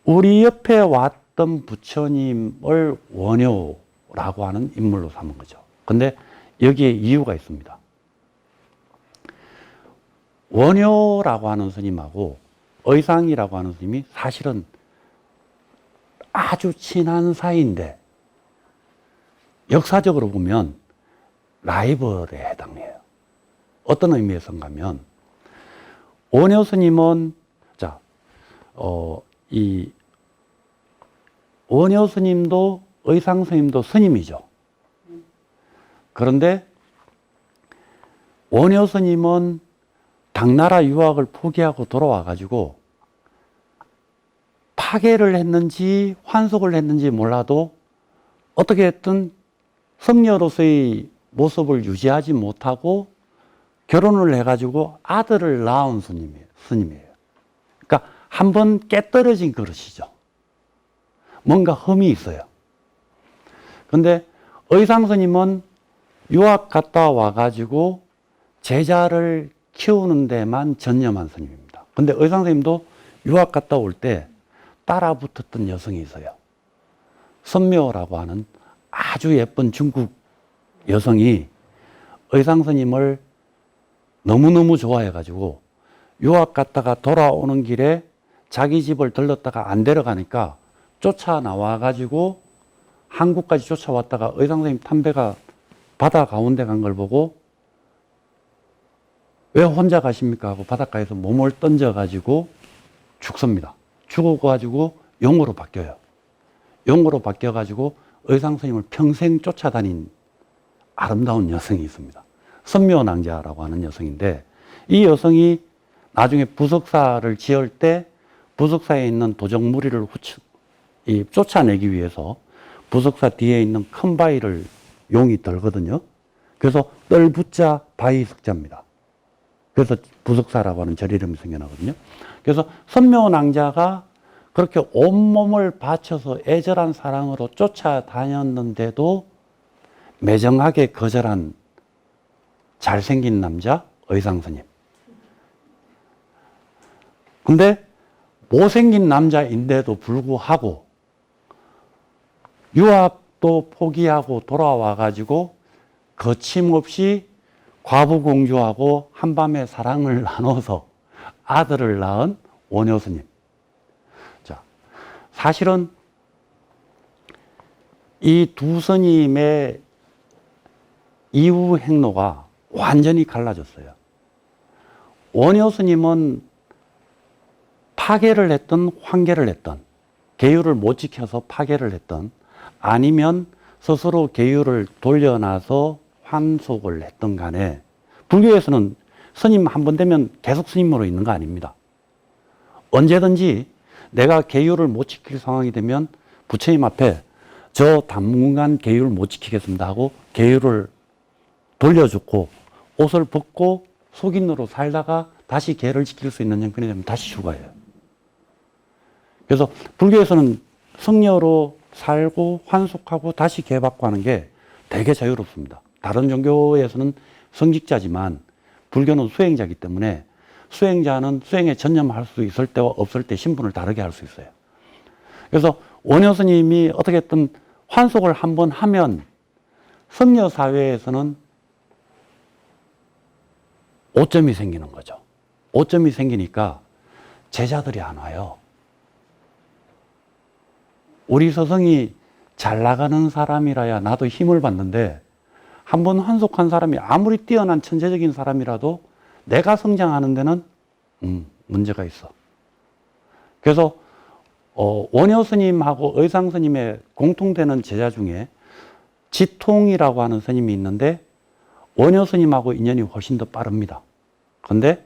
우리 옆에 왔던 부처님을 원효라고 하는 인물로 삼은 거죠. 근데 여기에 이유가 있습니다. 원효라고 하는 스님하고 의상이라고 하는 스님이 사실은 아주 친한 사이인데 역사적으로 보면 라이벌에 해당해요. 어떤 의미에서인가 하면 원효 스님은 이 원효 스님도 의상 스님도 스님이죠. 그런데 원효 스님은 당나라 유학을 포기하고 돌아와 가지고 파괴를 했는지 환속을 했는지 몰라도 어떻게 했든 성녀로서의 모습을 유지하지 못하고 결혼을 해가지고 아들을 낳은 스님이에요. 그러니까 한번 깨떨어진 그릇이죠. 뭔가 흠이 있어요. 근데 의상 스님은 유학 갔다 와가지고 제자를 키우는 데만 전념한 스님입니다. 근데 의상 스님도 유학 갔다 올 때 따라 붙었던 여성이 있어요. 선묘라고 하는 아주 예쁜 중국 여성이 의상 스님을 너무너무 좋아해가지고 유학 갔다가 돌아오는 길에 자기 집을 들렀다가 안 데려가니까 쫓아 나와가지고 한국까지 쫓아왔다가 의상 스님 탐배가 바다 가운데 간 걸 보고 왜 혼자 가십니까? 하고 바닷가에서 몸을 던져가지고 죽습니다. 죽어가지고 용으로 바뀌어요. 용으로 바뀌어가지고 의상 스님을 평생 쫓아다닌 아름다운 여성이 있습니다. 선묘낭자라고 하는 여성인데 이 여성이 나중에 부석사를 지을 때 부석사에 있는 도적무리를 쫓아내기 위해서 부석사 뒤에 있는 큰 바위를 용이 들거든요. 그래서 뜰붙자 바위석자입니다. 그래서 부석사라고 하는 절 이름이 생겨나거든요. 그래서 선묘낭자가 그렇게 온몸을 바쳐서 애절한 사랑으로 쫓아다녔는데도 매정하게 거절한 잘생긴 남자 의상스님. 근데 못생긴 남자인데도 불구하고 유학도 포기하고 돌아와가지고 거침없이 과부공주하고 한밤에 사랑을 나눠서 아들을 낳은 원효스님. 자, 사실은 이 두 스님의 이후 행로가 완전히 갈라졌어요. 원효스님은 파괴를 했던 환계를 했던 계율을 못 지켜서 파괴를 했던 아니면 스스로 계율을 돌려놔서 환속을 했던 간에 불교에서는 스님 한 번 되면 계속 스님으로 있는 거 아닙니다. 언제든지 내가 계율을 못 지킬 상황이 되면 부처님 앞에 저 당분간 계율을 못 지키겠습니다 하고 계율을 돌려줬고 옷을 벗고 속인으로 살다가 다시 계를 지킬 수 있는 형편이 되면 다시 죽어요. 그래서 불교에서는 승려로 살고 환속하고 다시 계받고 하는 게 되게 자유롭습니다. 다른 종교에서는 성직자지만 불교는 수행자이기 때문에 수행자는 수행에 전념할 수 있을 때와 없을 때 신분을 다르게 할 수 있어요. 그래서 원효 스님이 어떻게든 환속을 한번 하면 승려 사회에서는 오점이 생기는 거죠. 오점이 생기니까 제자들이 안 와요. 우리 서성이 잘 나가는 사람이라야 나도 힘을 받는데 한번 환속한 사람이 아무리 뛰어난 천재적인 사람이라도 내가 성장하는 데는 문제가 있어. 그래서 원효 스님하고 의상 스님의 공통되는 제자 중에 지통이라고 하는 스님이 있는데 원효 스님하고 인연이 훨씬 더 빠릅니다. 그런데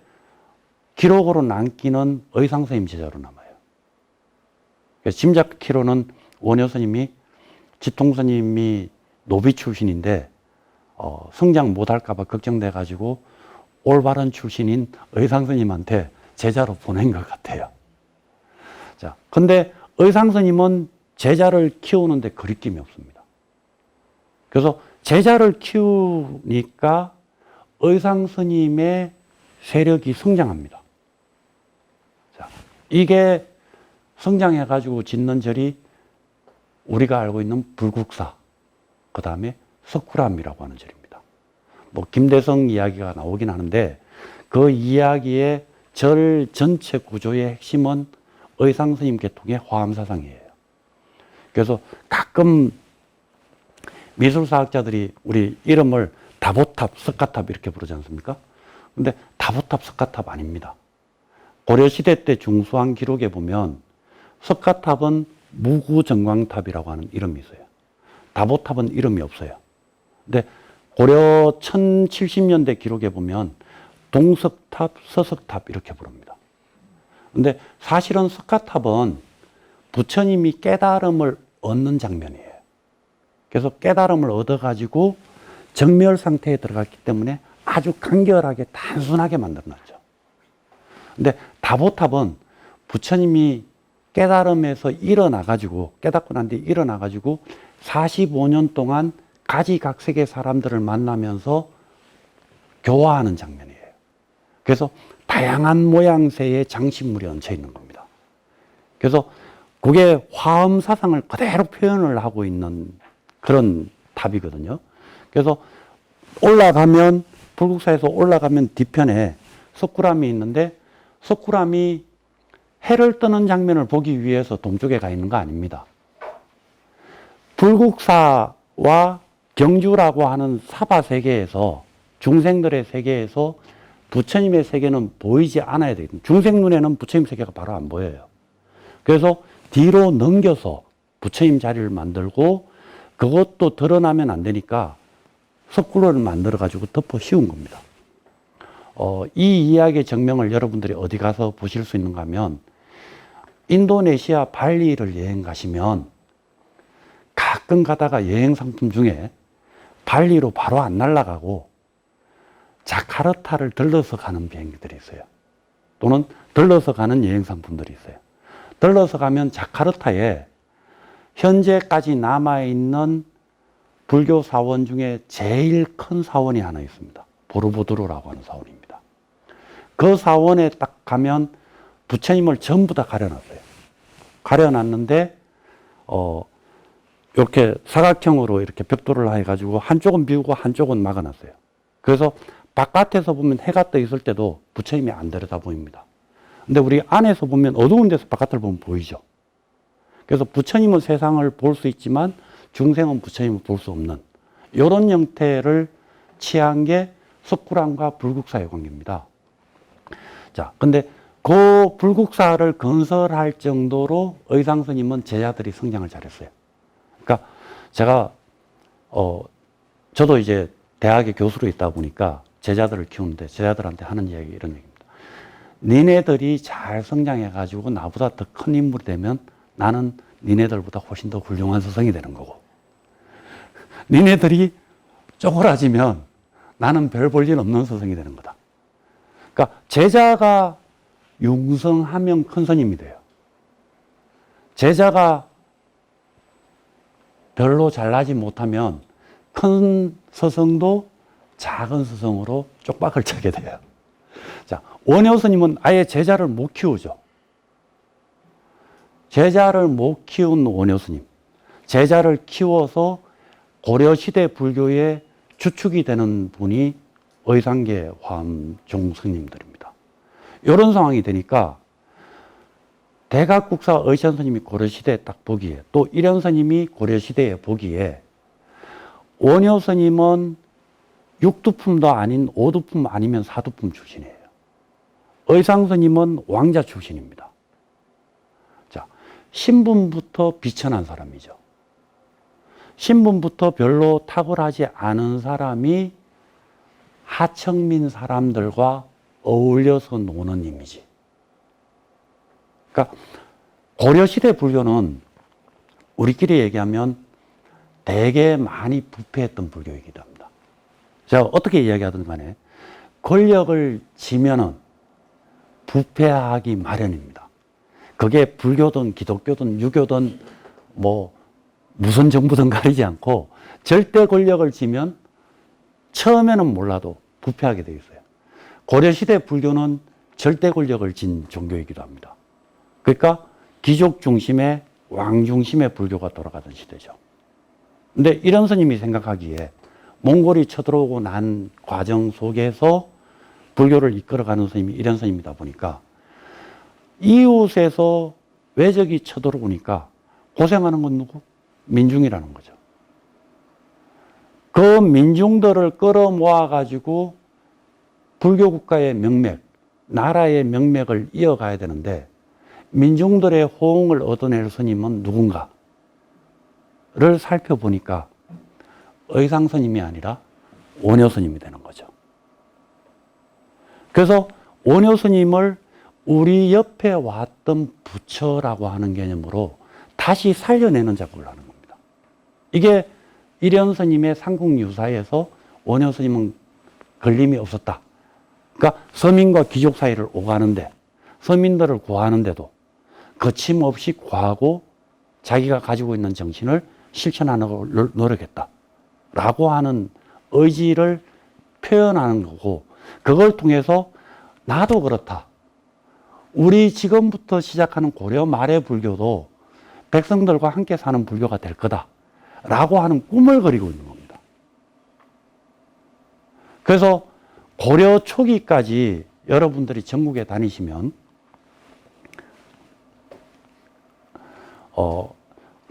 기록으로 남기는 의상 스님 제자로 남아요. 짐작키로는 원효 스님이 지통 스님이 노비 출신인데 성장 못할까 봐 걱정돼 가지고 올바른 출신인 의상 스님한테 제자로 보낸 것 같아요. 자, 근데 의상 스님은 제자를 키우는데 거리낌이 없습니다. 그래서 제자를 키우니까 의상 스님의 세력이 성장합니다. 자, 이게 성장해가지고 짓는 절이 우리가 알고 있는 불국사, 그 다음에 석굴암이라고 하는 절입니다. 뭐 김대성 이야기가 나오긴 하는데 그 이야기의 절 전체 구조의 핵심은 의상 스님 계통의 화엄사상이에요. 그래서 가끔 미술사학자들이 우리 이름을 다보탑, 석가탑 이렇게 부르지 않습니까? 근데 다보탑, 석가탑 아닙니다. 고려시대 때 중수한 기록에 보면 석가탑은 무구정광탑이라고 하는 이름이 있어요. 다보탑은 이름이 없어요. 근데 고려 1070년대 기록에 보면 동석탑, 서석탑 이렇게 부릅니다. 근데 사실은 석가탑은 부처님이 깨달음을 얻는 장면이에요. 그래서 깨달음을 얻어가지고 정멸 상태에 들어갔기 때문에 아주 간결하게 단순하게 만들어놨죠. 근데 다보탑은 부처님이 깨달음에서 일어나가지고, 깨닫고 난 뒤에 일어나가지고 45년 동안 가지각색의 사람들을 만나면서 교화하는 장면이에요. 그래서 다양한 모양새의 장식물이 얹혀 있는 겁니다. 그래서 그게 화엄 사상을 그대로 표현을 하고 있는 그런 탑이거든요. 그래서 올라가면, 불국사에서 올라가면 뒤편에 석굴암이 있는데, 석굴암이 해를 뜨는 장면을 보기 위해서 동쪽에 가 있는 거 아닙니다. 불국사와 경주라고 하는 사바 세계에서, 중생들의 세계에서 부처님의 세계는 보이지 않아야 되거든요. 중생 눈에는 부처님 세계가 바로 안 보여요. 그래서 뒤로 넘겨서 부처님 자리를 만들고, 그것도 드러나면 안 되니까 석굴을 만들어가지고 덮어 씌운 겁니다. 이 이야기의 증명을 여러분들이 어디 가서 보실 수 있는가 하면, 인도네시아 발리를 여행 가시면 가끔 가다가 여행 상품 중에 발리로 바로 안 날아가고 자카르타를 들러서 가는 비행기들이 있어요. 또는 들러서 가는 여행 상품들이 있어요. 들러서 가면 자카르타에 현재까지 남아있는 불교 사원 중에 제일 큰 사원이 하나 있습니다. 보르보드루라고 하는 사원입니다. 그 사원에 딱 가면 부처님을 전부 다 가려놨어요. 가려놨는데, 이렇게 사각형으로 이렇게 벽돌을 해가지고 한쪽은 비우고 한쪽은 막아놨어요. 그래서 바깥에서 보면 해가 떠 있을 때도 부처님이 안 들여다 보입니다. 근데 우리 안에서 보면 어두운 데서 바깥을 보면 보이죠. 그래서 부처님은 세상을 볼 수 있지만 중생은 부처님을 볼 수 없는 이런 형태를 취한 게 석굴암과 불국사의 관계입니다. 자, 근데 그 불국사를 건설할 정도로 의상스님은 제자들이 성장을 잘했어요. 그러니까 제가 저도 이제 대학에 교수로 있다 보니까 제자들을 키우는데 제자들한테 하는 이야기 이런 얘기입니다. 니네들이 잘 성장해가지고 나보다 더 큰 인물이 되면 나는 니네들보다 훨씬 더 훌륭한 스승이 되는 거고, 니네들이 쪼그라지면 나는 별 볼 일 없는 스승이 되는 거다. 그러니까 제자가 융성하면 큰 스님이 돼요. 제자가 별로 잘나지 못하면 큰 스승도 작은 스승으로 쪽박을 차게 돼요. 자, 원효 스님은 아예 제자를 못 키우죠. 제자를 못 키운 원효 스님. 제자를 키워서 고려시대 불교의 주축이 되는 분이 의상계 화엄종 스님들입니다. 이런 상황이 되니까 대각국사 의천 스님이 고려시대에 딱 보기에, 또 일현 스님이 고려시대에 보기에 원효 스님은 육두품도 아닌 오두품 아니면 사두품 출신이에요. 의상 스님은 왕자 출신입니다. 자, 신분부터 비천한 사람이죠. 신분부터 별로 탁월하지 않은 사람이 하청민 사람들과 어울려서 노는 이미지. 그러니까 고려시대 불교는 우리끼리 얘기하면 되게 많이 부패했던 불교이기도 합니다. 제가 어떻게 이야기하든 간에 권력을 쥐면은 부패하기 마련입니다. 그게 불교든 기독교든 유교든 뭐 무슨 정부든 가리지 않고 절대 권력을 쥐면 처음에는 몰라도 부패하게 되어 있어요. 고려시대 불교는 절대 권력을 쥔 종교이기도 합니다. 그러니까 귀족 중심의 왕 중심의 불교가 돌아가던 시대죠. 근데 이런 스님이 생각하기에 몽골이 쳐들어오고 난 과정 속에서 불교를 이끌어가는 스님이 이런 스님이다 보니까 이웃에서 외적이 쳐들어오니까 고생하는 건 누구? 민중이라는 거죠. 그 민중들을 끌어모아가지고 불교 국가의 명맥, 나라의 명맥을 이어가야 되는데 민중들의 호응을 얻어낼 스님은 누군가를 살펴보니까 의상 스님이 아니라 원효 스님이 되는 거죠. 그래서 원효 스님을 우리 옆에 왔던 부처라고 하는 개념으로 다시 살려내는 작업을 하는 겁니다. 이게 일현 스님의 삼국유사에서 원효 스님은 걸림이 없었다. 그러니까 서민과 귀족 사이를 오가는데 서민들을 구하는데도 거침없이 구하고 자기가 가지고 있는 정신을 실천하는 걸 노력했다. 라고 하는 의지를 표현하는 거고, 그걸 통해서 나도 그렇다. 우리 지금부터 시작하는 고려 말의 불교도 백성들과 함께 사는 불교가 될 거다. 라고 하는 꿈을 그리고 있는 겁니다. 그래서 고려 초기까지 여러분들이 전국에 다니시면,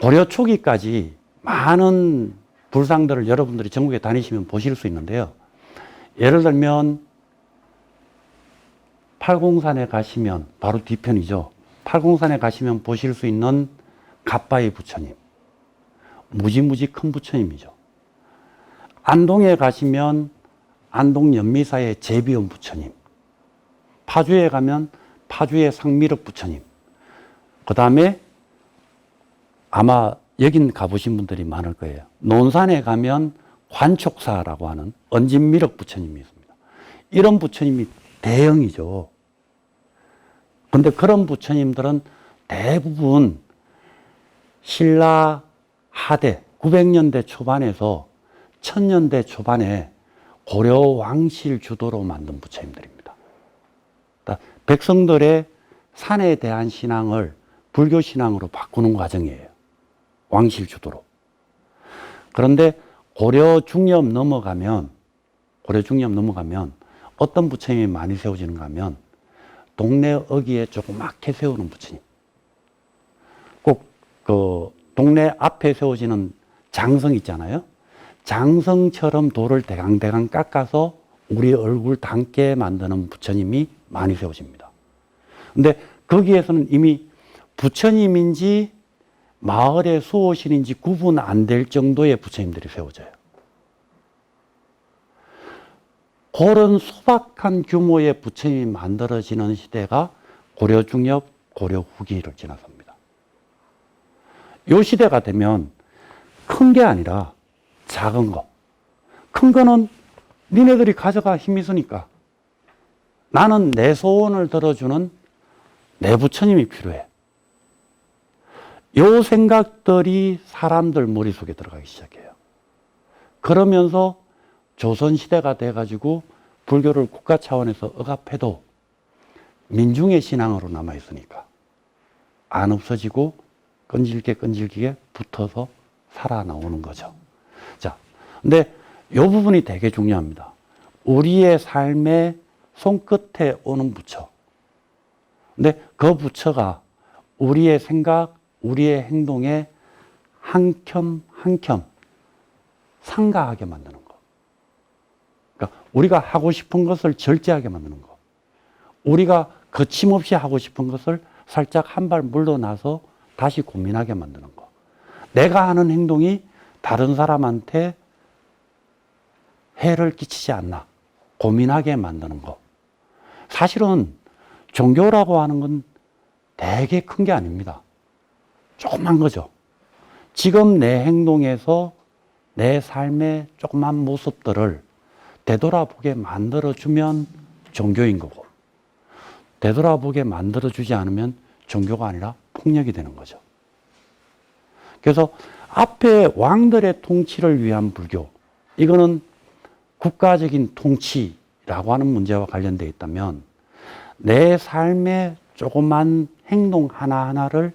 고려 초기까지 많은 불상들을 여러분들이 전국에 다니시면 보실 수 있는데요. 예를 들면 팔공산에 가시면 바로 뒤편이죠. 팔공산에 가시면 보실 수 있는 갓바위 부처님. 무지무지 큰 부처님이죠. 안동에 가시면 안동 연미사의 제비원 부처님. 파주에 가면 파주의 상미륵 부처님. 그 다음에 아마 여긴 가보신 분들이 많을 거예요. 논산에 가면 관촉사라고 하는 언진미륵 부처님이 있습니다. 이런 부처님이 대형이죠. 근데 그런 부처님들은 대부분 신라 하대 900년대 초반에서 1000년대 초반에 고려 왕실 주도로 만든 부처님들입니다. 그러니까 백성들의 산에 대한 신앙을 불교 신앙으로 바꾸는 과정이에요. 왕실 주도로. 그런데 고려 중엽 넘어가면 어떤 부처님이 많이 세워지는가 하면 동네 어귀에 조그맣게 세우는 부처님. 꼭 그 동네 앞에 세워지는 장성 있잖아요. 장성처럼 돌을 대강대강 깎아서 우리 얼굴 닮게 만드는 부처님이 많이 세워집니다. 근데 거기에서는 이미 부처님인지 마을의 수호신인지 구분 안 될 정도의 부처님들이 세워져요. 그런 소박한 규모의 부처님이 만들어지는 시대가 고려 중엽, 고려 후기를 지나섭니다. 이 시대가 되면 큰 게 아니라 작은 거. 큰 거는 니네들이 가져가 힘이 있으니까. 나는 내 소원을 들어주는 내 부처님이 필요해. 요 생각들이 사람들 머릿속에 들어가기 시작해요. 그러면서 조선시대가 돼가지고 불교를 국가 차원에서 억압해도 민중의 신앙으로 남아있으니까 안 없어지고 끈질기게 붙어서 살아나오는 거죠. 자, 근데 이 부분이 되게 중요합니다. 우리의 삶의 손끝에 오는 부처. 근데 그 부처가 우리의 생각, 우리의 행동에 한 뼘 한 뼘 상가하게 만드는 거. 그러니까 우리가 하고 싶은 것을 절제하게 만드는 거. 우리가 거침없이 하고 싶은 것을 살짝 한 발 물러나서 다시 고민하게 만드는 거. 내가 하는 행동이 다른 사람한테 해를 끼치지 않나 고민하게 만드는 거. 사실은 종교라고 하는 건 되게 큰 게 아닙니다. 조그만 거죠. 지금 내 행동에서 내 삶의 조그만 모습들을 되돌아보게 만들어주면 종교인 거고, 되돌아보게 만들어주지 않으면 종교가 아니라 폭력이 되는 거죠. 그래서 앞에 왕들의 통치를 위한 불교, 이거는 국가적인 통치라고 하는 문제와 관련되어 있다면 내 삶의 조그만 행동 하나하나를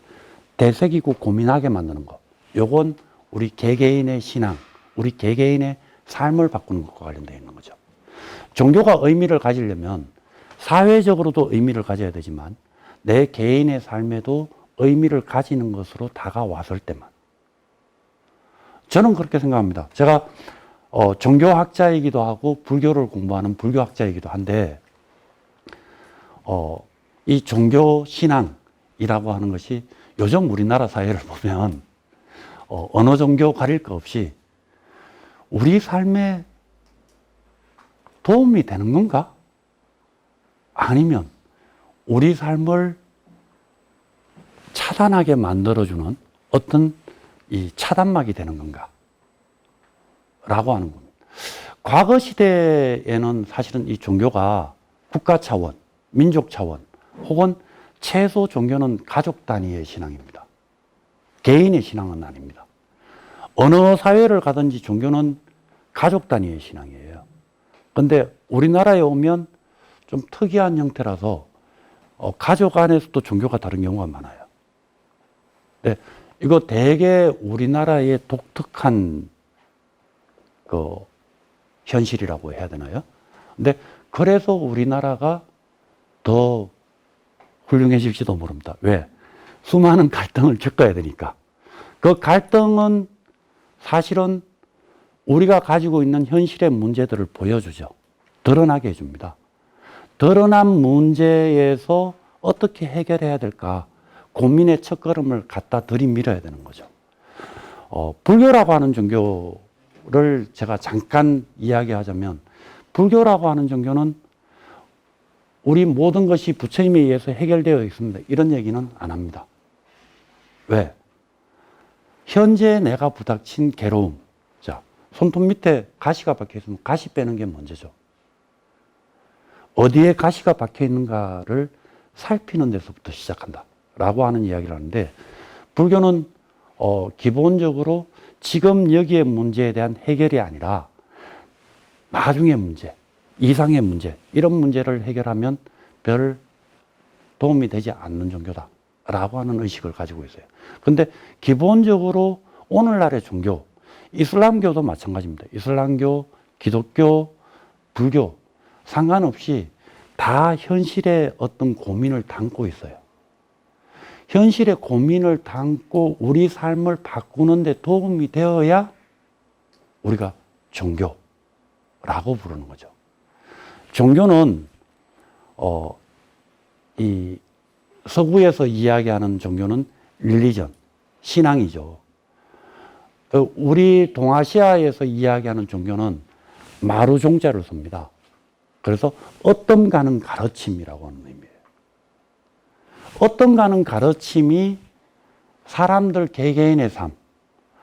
되새기고 고민하게 만드는 것, 요건 우리 개개인의 신앙, 우리 개개인의 삶을 바꾸는 것과 관련되어 있는 거죠. 종교가 의미를 가지려면 사회적으로도 의미를 가져야 되지만 내 개인의 삶에도 의미를 가지는 것으로 다가왔을 때만. 저는 그렇게 생각합니다. 제가 종교학자이기도 하고 불교를 공부하는 불교학자이기도 한데 이 종교신앙이라고 하는 것이 요즘 우리나라 사회를 보면 어느 종교 가릴 거 없이 우리 삶에 도움이 되는 건가? 아니면 우리 삶을 차단하게 만들어주는 어떤 이 차단막이 되는 건가? 라고 하는 겁니다. 과거 시대에는 사실은 이 종교가 국가 차원, 민족 차원, 혹은 최소 종교는 가족 단위의 신앙입니다. 개인의 신앙은 아닙니다. 어느 사회를 가든지 종교는 가족 단위의 신앙이에요. 근데 우리나라에 오면 좀 특이한 형태라서 가족 안에서도 종교가 다른 경우가 많아요. 네, 이거 되게 우리나라의 독특한 그 현실이라고 해야 되나요? 근데 그래서 우리나라가 더 훌륭해질지도 모릅니다. 왜? 수많은 갈등을 겪어야 되니까. 그 갈등은 사실은 우리가 가지고 있는 현실의 문제들을 보여주죠. 드러나게 해줍니다. 드러난 문제에서 어떻게 해결해야 될까 고민의 첫걸음을 갖다 들이밀어야 되는 거죠. 불교라고 하는 종교를 제가 잠깐 이야기하자면, 불교라고 하는 종교는 우리 모든 것이 부처님에 의해서 해결되어 있습니다, 이런 얘기는 안 합니다. 왜? 현재 내가 부닥친 괴로움. 자, 손톱 밑에 가시가 박혀 있으면 가시 빼는 게 먼저죠. 어디에 가시가 박혀 있는가를 살피는 데서부터 시작한다 라고 하는 이야기를 하는데, 불교는 기본적으로 지금 여기의 문제에 대한 해결이 아니라 나중의 문제, 이상의 문제, 이런 문제를 해결하면 별 도움이 되지 않는 종교다 라고 하는 의식을 가지고 있어요. 근데 기본적으로 오늘날의 종교, 이슬람교도 마찬가지입니다. 이슬람교, 기독교, 불교 상관없이 다 현실의 어떤 고민을 담고 있어요. 현실의 고민을 담고 우리 삶을 바꾸는 데 도움이 되어야 우리가 종교라고 부르는 거죠. 종교는 이 서구에서 이야기하는 종교는 릴리전, 신앙이죠. 우리 동아시아에서 이야기하는 종교는 마루종자를 씁니다. 그래서 어떤가는 가르침이라고 하는 의미예요. 어떤가는 가르침이 사람들 개개인의 삶,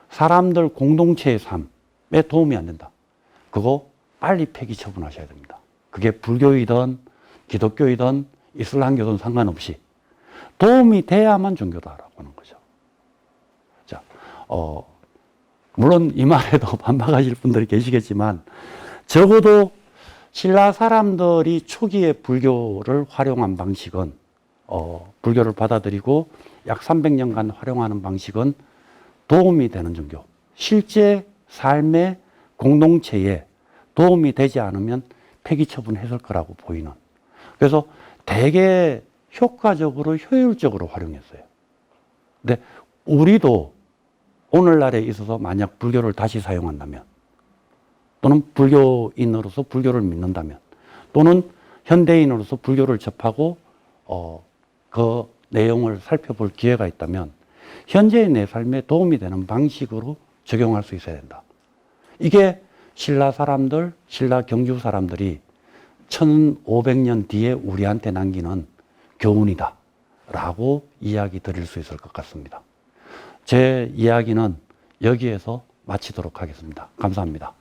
사람들 공동체의 삶에 도움이 안 된다. 그거 빨리 폐기 처분하셔야 됩니다. 그게 불교이든 기독교이든 이슬람교든 상관없이 도움이 돼야만 종교다라고 하는 거죠. 자, 물론 이 말에도 반박하실 분들이 계시겠지만, 적어도 신라 사람들이 초기에 불교를 활용한 방식은, 불교를 받아들이고 약 300년간 활용하는 방식은 도움이 되는 종교, 실제 삶의 공동체에 도움이 되지 않으면 폐기 처분했을 거라고 보이는, 그래서 되게 효과적으로 효율적으로 활용했어요. 근데 우리도 오늘날에 있어서 만약 불교를 다시 사용한다면, 또는 불교인으로서 불교를 믿는다면, 또는 현대인으로서 불교를 접하고 그 내용을 살펴볼 기회가 있다면 현재의 내 삶에 도움이 되는 방식으로 적용할 수 있어야 된다. 이게 신라 사람들, 신라 경주 사람들이 1500년 뒤에 우리한테 남기는 교훈이다 라고 이야기 드릴 수 있을 것 같습니다. 제 이야기는 여기에서 마치도록 하겠습니다. 감사합니다.